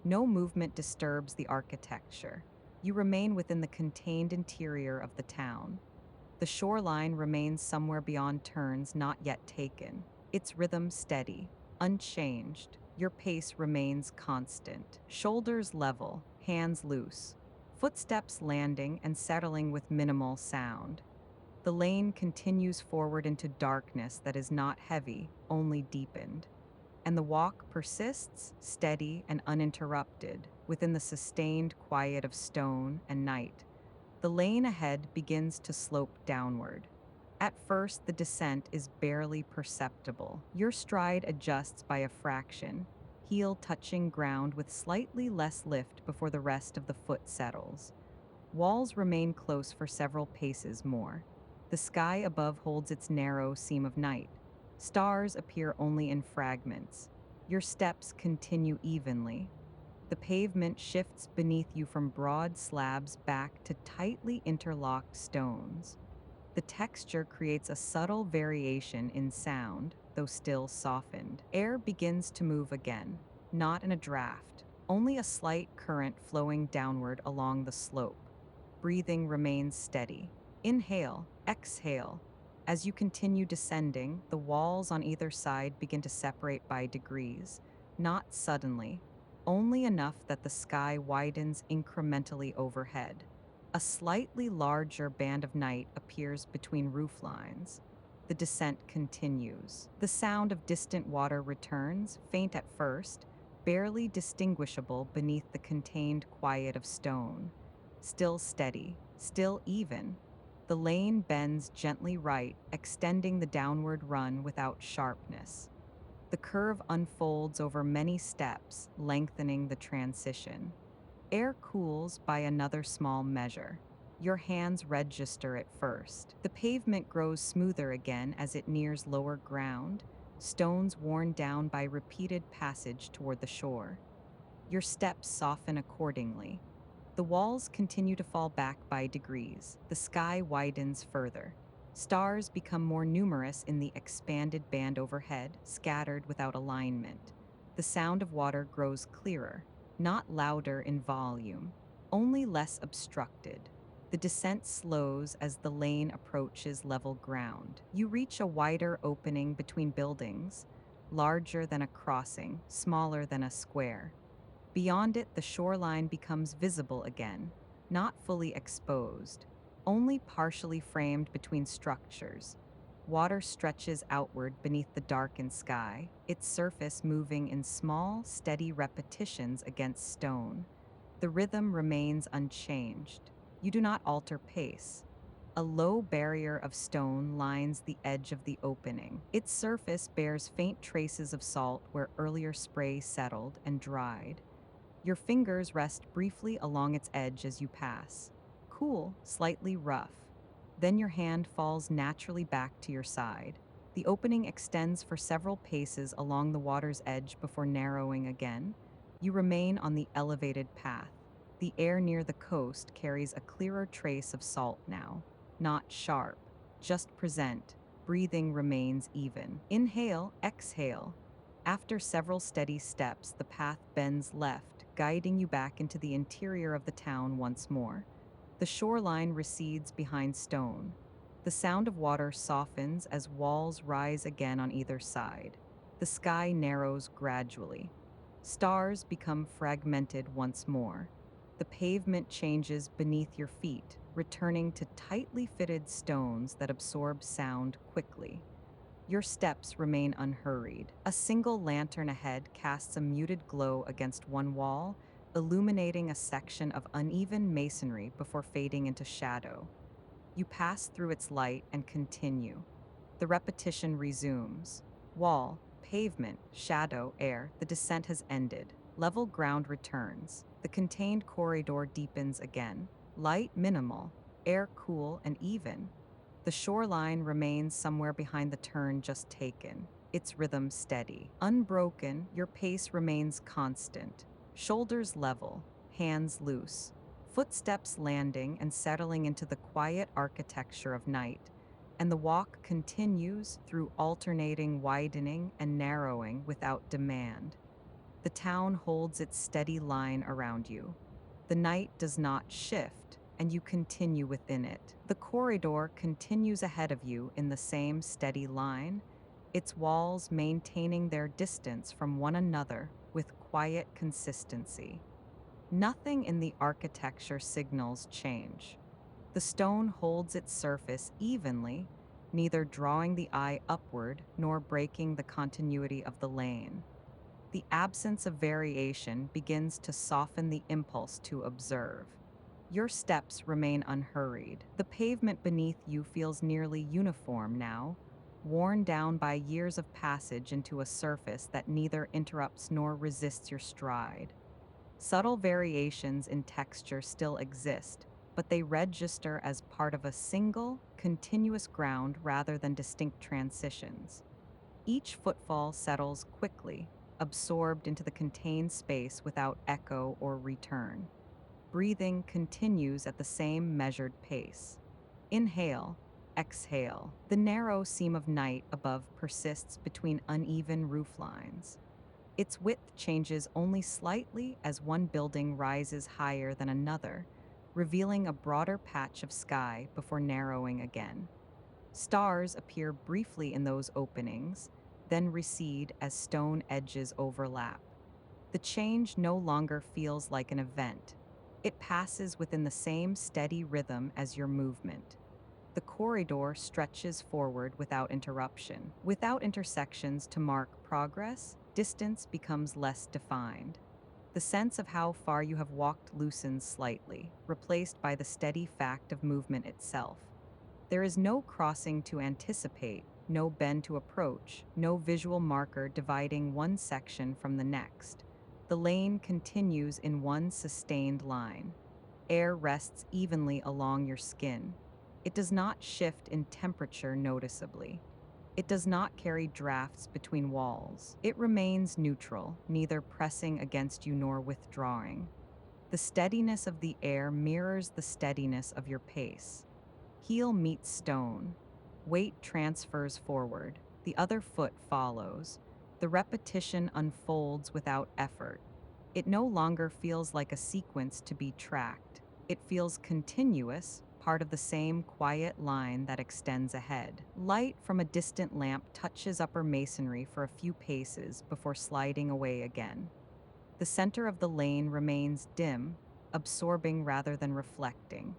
No movement disturbs the architecture. You remain within the contained interior of the town. The shoreline remains somewhere beyond turns not yet taken, its rhythm steady, unchanged. Your pace remains constant. Shoulders level, hands loose. Footsteps landing and settling with minimal sound. The lane continues forward into darkness that is not heavy, only deepened. and the walk persists, steady and uninterrupted, within the sustained quiet of stone and night. The lane ahead begins to slope downward. At first, the descent is barely perceptible. Your stride adjusts by a fraction, heel touching ground with slightly less lift before the rest of the foot settles. Walls remain close for several paces more. The sky above holds its narrow seam of night. Stars appear only in fragments. Your steps continue evenly. The pavement shifts beneath you from broad slabs back to tightly interlocked stones. The texture creates a subtle variation in sound, though still softened. Air begins to move again, not in a draft, only a slight current flowing downward along the slope. Breathing remains steady. Inhale, exhale. As you continue descending, the walls on either side begin to separate by degrees, not suddenly, only enough that the sky widens incrementally overhead. A slightly larger band of night appears between roof lines. The descent continues. The sound of distant water returns, faint at first, barely distinguishable beneath the contained quiet of stone. Still steady, still even. The lane bends gently right, extending the downward run without sharpness. The curve unfolds over many steps, lengthening the transition. Air cools by another small measure. Your hands register at first. The pavement grows smoother again as it nears lower ground, stones worn down by repeated passage toward the shore. Your steps soften accordingly. The walls continue to fall back by degrees. The sky widens further. Stars become more numerous in the expanded band overhead, scattered without alignment. The sound of water grows clearer, not louder in volume, only less obstructed. The descent slows as the lane approaches level ground. You reach a wider opening between buildings, larger than a crossing, smaller than a square. Beyond it, the shoreline becomes visible again, not fully exposed, only partially framed between structures. Water stretches outward beneath the darkened sky, its surface moving in small, steady repetitions against stone. The rhythm remains unchanged. You do not alter pace. A low barrier of stone lines the edge of the opening. Its surface bears faint traces of salt where earlier spray settled and dried. Your fingers rest briefly along its edge as you pass. Cool, slightly rough. Then your hand falls naturally back to your side. The opening extends for several paces along the water's edge before narrowing again. You remain on the elevated path. The air near the coast carries a clearer trace of salt now. Not sharp, just present. Breathing remains even. Inhale, exhale. After several steady steps, the path bends left, guiding you back into the interior of the town once more. The shoreline recedes behind stone. The sound of water softens as walls rise again on either side. The sky narrows gradually. Stars become fragmented once more. The pavement changes beneath your feet, returning to tightly fitted stones that absorb sound quickly. Your steps remain unhurried. A single lantern ahead casts a muted glow against one wall, illuminating a section of uneven masonry before fading into shadow. You pass through its light and continue. The repetition resumes. Wall, pavement, shadow, air, the descent has ended. Level ground returns. The contained corridor deepens again. Light minimal, air cool and even. The shoreline remains somewhere behind the turn just taken, its rhythm steady. Unbroken, your pace remains constant. Shoulders level, hands loose. Footsteps landing and settling into the quiet architecture of night. And the walk continues through alternating widening and narrowing without demand. The town holds its steady line around you. The night does not shift, and you continue within it. The corridor continues ahead of you in the same steady line, its walls maintaining their distance from one another with quiet consistency. Nothing in the architecture signals change. The stone holds its surface evenly, neither drawing the eye upward nor breaking the continuity of the lane. The absence of variation begins to soften the impulse to observe. Your steps remain unhurried. The pavement beneath you feels nearly uniform now, worn down by years of passage into a surface that neither interrupts nor resists your stride. Subtle variations in texture still exist, but they register as part of a single, continuous ground rather than distinct transitions. Each footfall settles quickly, absorbed into the contained space without echo or return. Breathing continues at the same measured pace. Inhale, exhale. The narrow seam of night above persists between uneven roof lines. Its width changes only slightly as one building rises higher than another, revealing a broader patch of sky before narrowing again. Stars appear briefly in those openings, then recede as stone edges overlap. The change no longer feels like an event. It passes within the same steady rhythm as your movement. The corridor stretches forward without interruption. Without intersections to mark progress, distance becomes less defined. The sense of how far you have walked loosens slightly, replaced by the steady fact of movement itself. There is no crossing to anticipate, no bend to approach, no visual marker dividing one section from the next. The lane continues in one sustained line. Air rests evenly along your skin. It does not shift in temperature noticeably. It does not carry drafts between walls. It remains neutral, neither pressing against you nor withdrawing. The steadiness of the air mirrors the steadiness of your pace. Heel meets stone. Weight transfers forward. The other foot follows. The repetition unfolds without effort. It no longer feels like a sequence to be tracked. It feels continuous, part of the same quiet line that extends ahead. Light from a distant lamp touches upper masonry for a few paces before sliding away again. The center of the lane remains dim, absorbing rather than reflecting.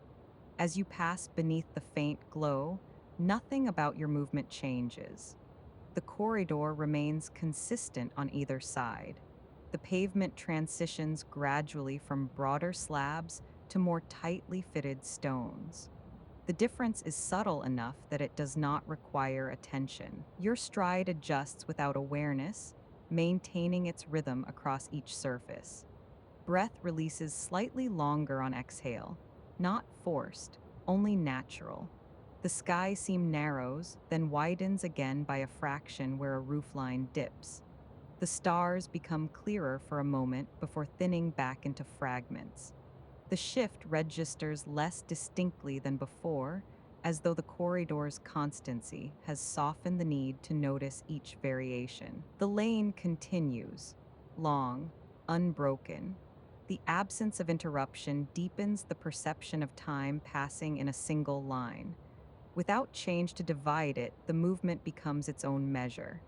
As you pass beneath the faint glow, nothing about your movement changes. The corridor remains consistent on either side. The pavement transitions gradually from broader slabs to more tightly fitted stones. The difference is subtle enough that it does not require attention. Your stride adjusts without awareness, maintaining its rhythm across each surface. Breath releases slightly longer on exhale, not forced, only natural. The sky seam narrows, then widens again by a fraction where a roofline dips. The stars become clearer for a moment before thinning back into fragments. The shift registers less distinctly than before, as though the corridor's constancy has softened the need to notice each variation. The lane continues, long, unbroken. The absence of interruption deepens the perception of time passing in a single line. Without change to divide it, the movement becomes its own measure.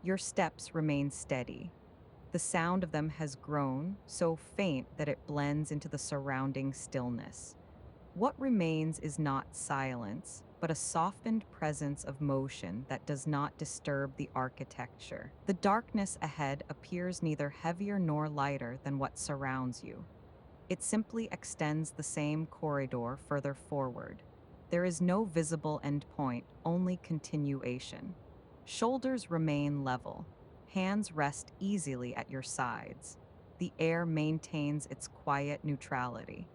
Your steps remain steady. The sound of them has grown, so faint that it blends into the surrounding stillness. What remains is not silence, but a softened presence of motion that does not disturb the architecture. The darkness ahead appears neither heavier nor lighter than what surrounds you. It simply extends the same corridor further forward. There is no visible endpoint, only continuation. Shoulders remain level. Hands rest easily at your sides. The air maintains its quiet neutrality.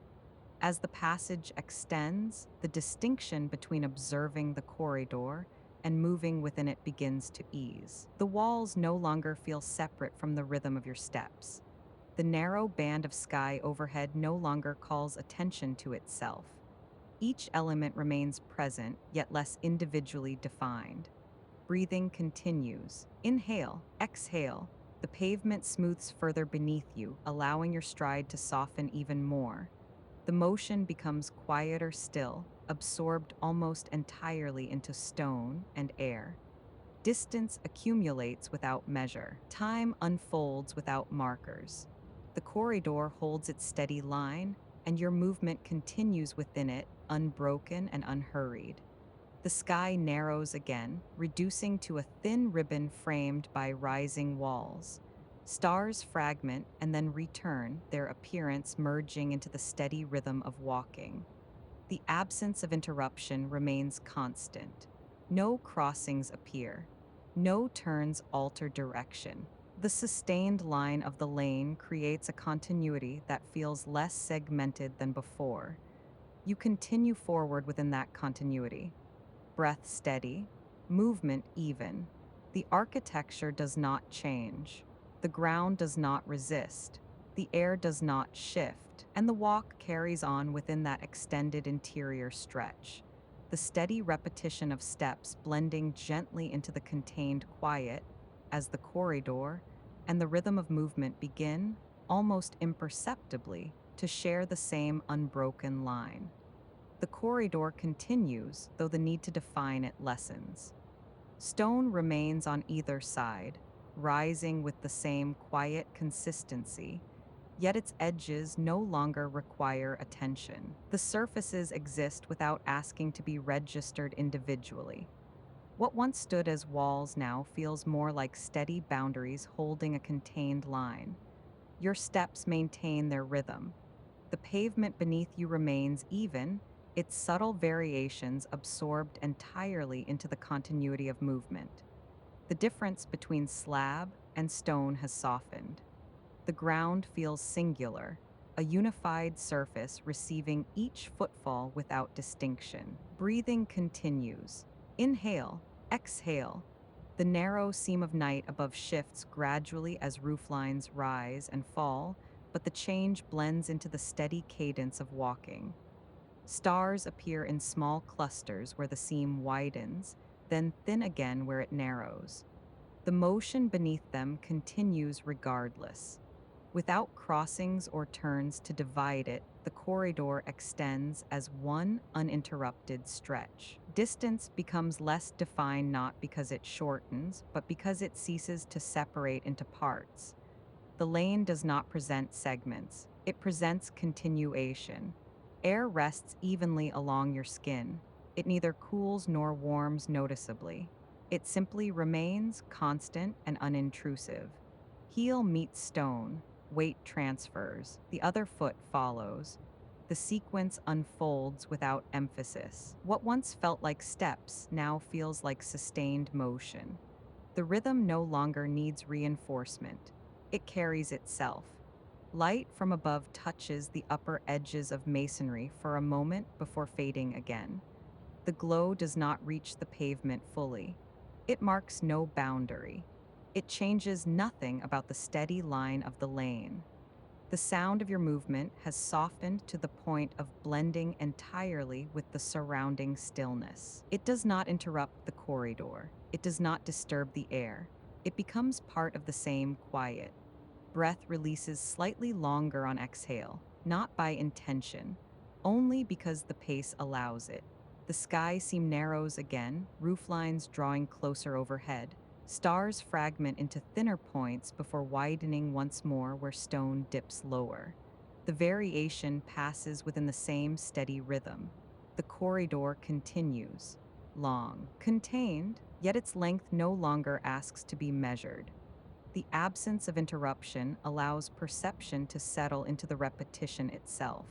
As the passage extends, the distinction between observing the corridor and moving within it begins to ease. The walls no longer feel separate from the rhythm of your steps. The narrow band of sky overhead no longer calls attention to itself. Each element remains present, yet less individually defined. Breathing continues. Inhale, exhale. The pavement smooths further beneath you, allowing your stride to soften even more. The motion becomes quieter still, absorbed almost entirely into stone and air. Distance accumulates without measure. Time unfolds without markers. The corridor holds its steady line, and your movement continues within it, unbroken and unhurried. The sky narrows again, reducing to a thin ribbon framed by rising walls. Stars fragment and then return, their appearance merging into the steady rhythm of walking. The absence of interruption remains constant. No crossings appear. No turns alter direction. The sustained line of the lane creates a continuity that feels less segmented than before. You continue forward within that continuity, breath steady, movement even. The architecture does not change. The ground does not resist. The air does not shift, and the walk carries on within that extended interior stretch. The steady repetition of steps blending gently into the contained quiet as the corridor and the rhythm of movement begin, almost imperceptibly, to share the same unbroken line. The corridor continues, though the need to define it lessens. Stone remains on either side, rising with the same quiet consistency, yet its edges no longer require attention. The surfaces exist without asking to be registered individually. What once stood as walls now feels more like steady boundaries holding a contained line. Your steps maintain their rhythm. The pavement beneath you remains even, its subtle variations absorbed entirely into the continuity of movement. The difference between slab and stone has softened. The ground feels singular, a unified surface receiving each footfall without distinction. Breathing continues. Inhale, exhale. The narrow seam of night above shifts gradually as rooflines rise and fall, but the change blends into the steady cadence of walking. Stars appear in small clusters where the seam widens, then thin again where it narrows. The motion beneath them continues regardless. Without crossings or turns to divide it, the corridor extends as one uninterrupted stretch. Distance becomes less defined not because it shortens, but because it ceases to separate into parts. The lane does not present segments, it presents continuation. Air rests evenly along your skin. It neither cools nor warms noticeably. It simply remains constant and unintrusive. Heel meets stone, weight transfers, the other foot follows. The sequence unfolds without emphasis. What once felt like steps now feels like sustained motion. The rhythm no longer needs reinforcement. It carries itself. Light from above touches the upper edges of masonry for a moment before fading again. The glow does not reach the pavement fully. It marks no boundary. It changes nothing about the steady line of the lane. The sound of your movement has softened to the point of blending entirely with the surrounding stillness. It does not interrupt the corridor. It does not disturb the air. It becomes part of the same quiet. Breath releases slightly longer on exhale, not by intention, only because the pace allows it. The sky seam narrows again, rooflines drawing closer overhead. Stars fragment into thinner points before widening once more where stone dips lower. The variation passes within the same steady rhythm. The corridor continues, long, contained, yet its length no longer asks to be measured. The absence of interruption allows perception to settle into the repetition itself.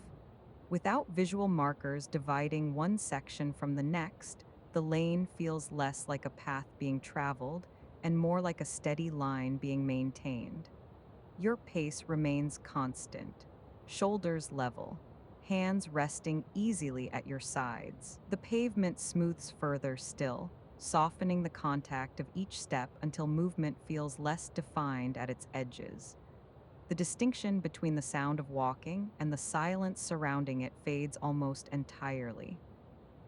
Without visual markers dividing one section from the next, the lane feels less like a path being traveled and more like a steady line being maintained. Your pace remains constant, shoulders level, hands resting easily at your sides. The pavement smooths further still, softening the contact of each step until movement feels less defined at its edges. The distinction between the sound of walking and the silence surrounding it fades almost entirely.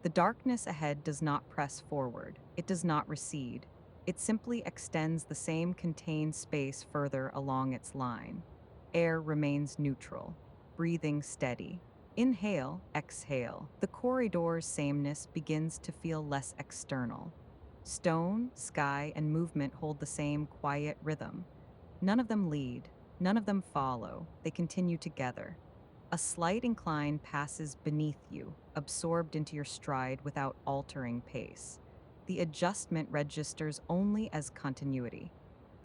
The darkness ahead does not press forward, it does not recede. It simply extends the same contained space further along its line. Air remains neutral, breathing steady. Inhale, exhale. The corridor's sameness begins to feel less external. Stone, sky, and movement hold the same quiet rhythm. None of them lead, none of them follow, they continue together. A slight incline passes beneath you, absorbed into your stride without altering pace. The adjustment registers only as continuity.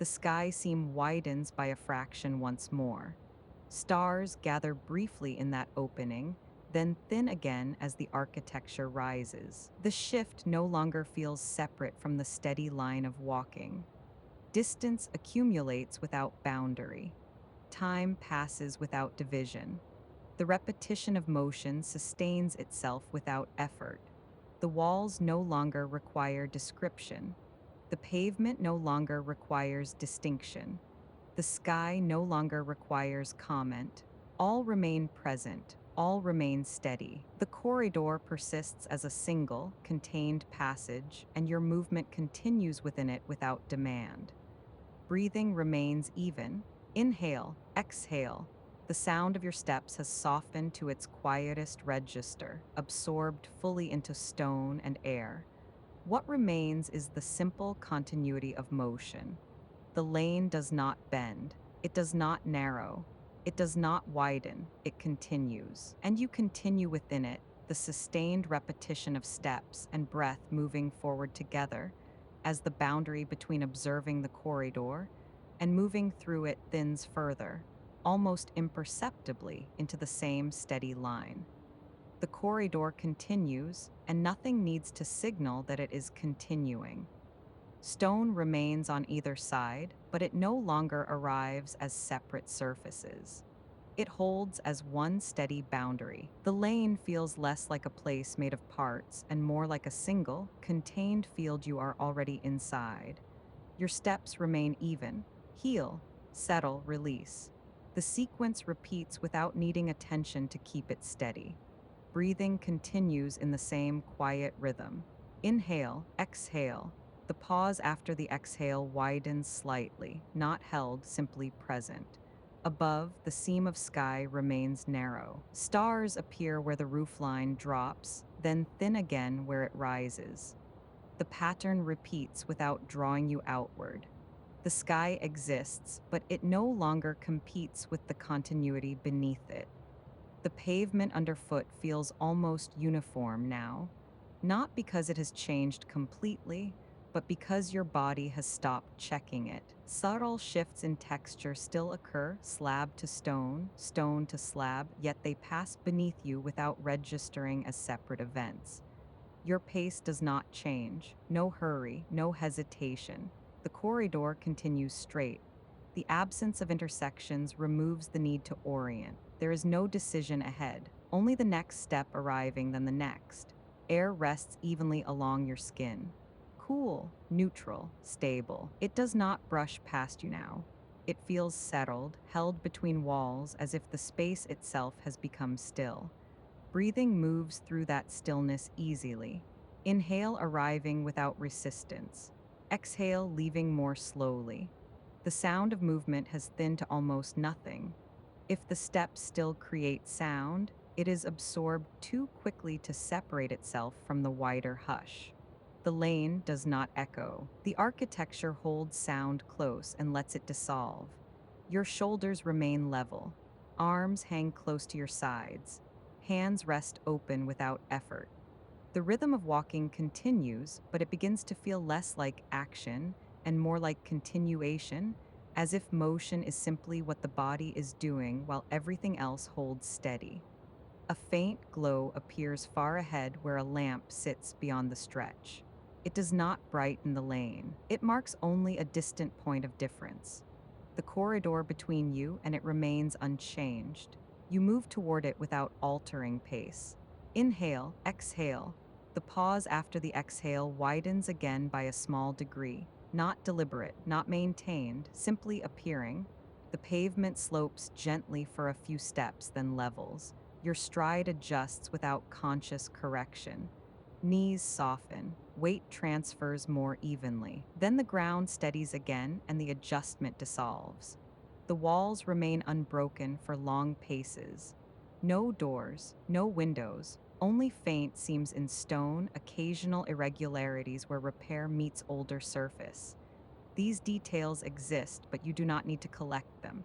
The sky seam widens by a fraction once more. Stars gather briefly in that opening, then thin again as the architecture rises. The shift no longer feels separate from the steady line of walking. Distance accumulates without boundary. Time passes without division. The repetition of motion sustains itself without effort. The walls no longer require description. The pavement no longer requires distinction. The sky no longer requires comment. All remain present. All remain steady. The corridor persists as a single, contained passage, and your movement continues within it without demand. Breathing remains even. Inhale, exhale. The sound of your steps has softened to its quietest register, absorbed fully into stone and air. What remains is the simple continuity of motion. The lane does not bend. It does not narrow. It does not widen. It continues. And you continue within it, the sustained repetition of steps and breath moving forward together, as the boundary between observing the corridor and moving through it thins further, almost imperceptibly into the same steady line. The corridor continues, and nothing needs to signal that it is continuing. Stone remains on either side, but it no longer arrives as separate surfaces. It holds as one steady boundary. The lane feels less like a place made of parts and more like a single, contained field you are already inside. Your steps remain even. Heal, settle, release. The sequence repeats without needing attention to keep it steady. Breathing continues in the same quiet rhythm. Inhale, exhale. The pause after the exhale widens slightly, not held, simply present. Above, the seam of sky remains narrow. Stars appear where the roofline drops, then thin again where it rises. The pattern repeats without drawing you outward. The sky exists, but it no longer competes with the continuity beneath it. The pavement underfoot feels almost uniform now, not because it has changed completely, but because your body has stopped checking it. Subtle shifts in texture still occur, slab to stone, stone to slab, yet they pass beneath you without registering as separate events. Your pace does not change, no hurry, no hesitation. The corridor continues straight. The absence of intersections removes the need to orient. There is no decision ahead, only the next step arriving, then the next. Air rests evenly along your skin. Cool, neutral, stable. It does not brush past you now. It feels settled, held between walls as if the space itself has become still. Breathing moves through that stillness easily. Inhale arriving without resistance. Exhale leaving more slowly. The sound of movement has thinned to almost nothing. If the steps still create sound, it is absorbed too quickly to separate itself from the wider hush. The lane does not echo. The architecture holds sound close and lets it dissolve. Your shoulders remain level. Arms hang close to your sides. Hands rest open without effort. The rhythm of walking continues, but it begins to feel less like action and more like continuation, as if motion is simply what the body is doing while everything else holds steady. A faint glow appears far ahead where a lamp sits beyond the stretch. It does not brighten the lane. It marks only a distant point of difference. The corridor between you and it remains unchanged. You move toward it without altering pace. Inhale, exhale. The pause after the exhale widens again by a small degree, not deliberate, not maintained, simply appearing. The pavement slopes gently for a few steps, then levels. Your stride adjusts without conscious correction. Knees soften, weight transfers more evenly. Then the ground steadies again and the adjustment dissolves. The walls remain unbroken for long paces. No doors, no windows, only faint seams in stone, occasional irregularities where repair meets older surface. These details exist, but you do not need to collect them.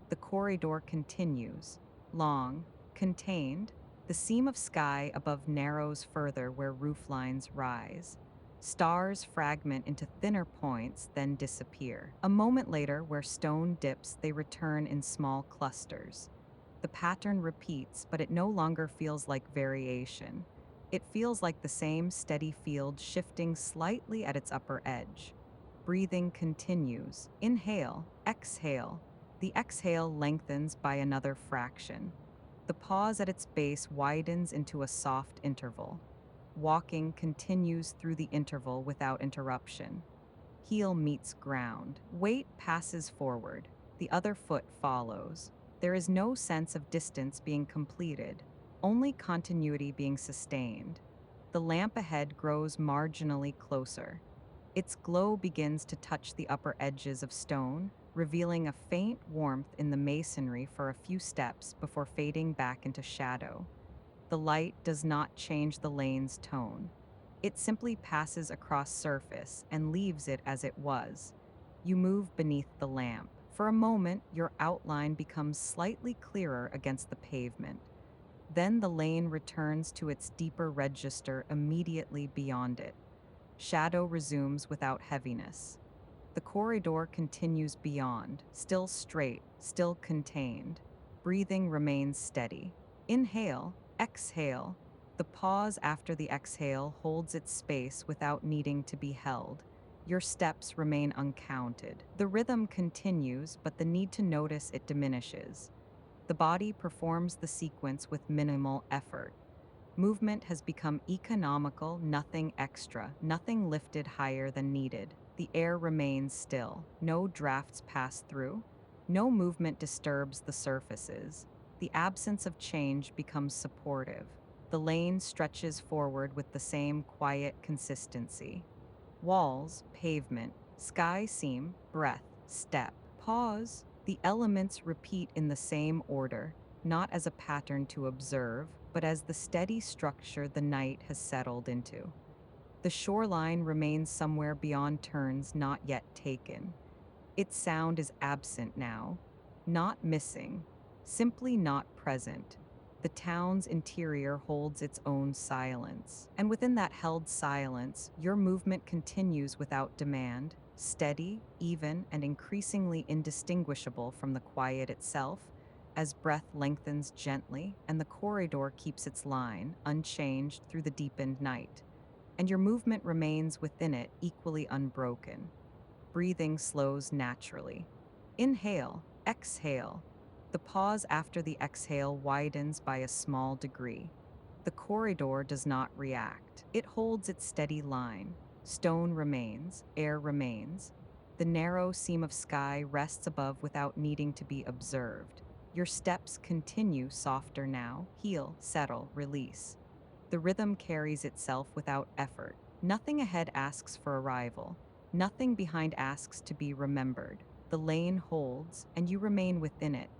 The corridor continues, long, contained. The seam of sky above narrows further where roof lines rise. Stars fragment into thinner points, then disappear. A moment later, where stone dips, they return in small clusters. The pattern repeats, but it no longer feels like variation. It feels like the same steady field shifting slightly at its upper edge. Breathing continues. Inhale, exhale. The exhale lengthens by another fraction. The pause at its base widens into a soft interval. Walking continues through the interval without interruption. Heel meets ground. Weight passes forward. The other foot follows. There is no sense of distance being completed, only continuity being sustained. The lamp ahead grows marginally closer. Its glow begins to touch the upper edges of stone, revealing a faint warmth in the masonry for a few steps before fading back into shadow. The light does not change the lane's tone. It simply passes across surface and leaves it as it was. You move beneath the lamp. For a moment, your outline becomes slightly clearer against the pavement. Then the lane returns to its deeper register immediately beyond it. Shadow resumes without heaviness. The corridor continues beyond, still straight, still contained. Breathing remains steady. Inhale, exhale. The pause after the exhale holds its space without needing to be held. Your steps remain uncounted. The rhythm continues, but the need to notice it diminishes. The body performs the sequence with minimal effort. Movement has become economical, nothing extra, nothing lifted higher than needed. The air remains still. No drafts pass through. No movement disturbs the surfaces. The absence of change becomes supportive. The lane stretches forward with the same quiet consistency. Walls, pavement, sky seam, breath, step, pause. The elements repeat in the same order, not as a pattern to observe, but as the steady structure the night has settled into. The shoreline remains somewhere beyond turns not yet taken. Its sound is absent now, not missing, simply not present. The town's interior holds its own silence. And within that held silence, your movement continues without demand, steady, even, and increasingly indistinguishable from the quiet itself, as breath lengthens gently and the corridor keeps its line, unchanged through the deepened night. And your movement remains within it, equally unbroken. Breathing slows naturally. Inhale, exhale. The pause after the exhale widens by a small degree. The corridor does not react. It holds its steady line. Stone remains, air remains. The narrow seam of sky rests above without needing to be observed. Your steps continue softer now. Heel, settle, release. The rhythm carries itself without effort. Nothing ahead asks for arrival. Nothing behind asks to be remembered. The lane holds, and you remain within it.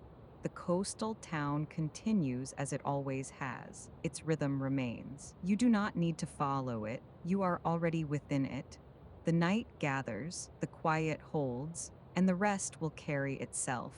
The coastal town continues as it always has. Its rhythm remains. You do not need to follow it. You are already within it. The night gathers, the quiet holds, and the rest will carry itself.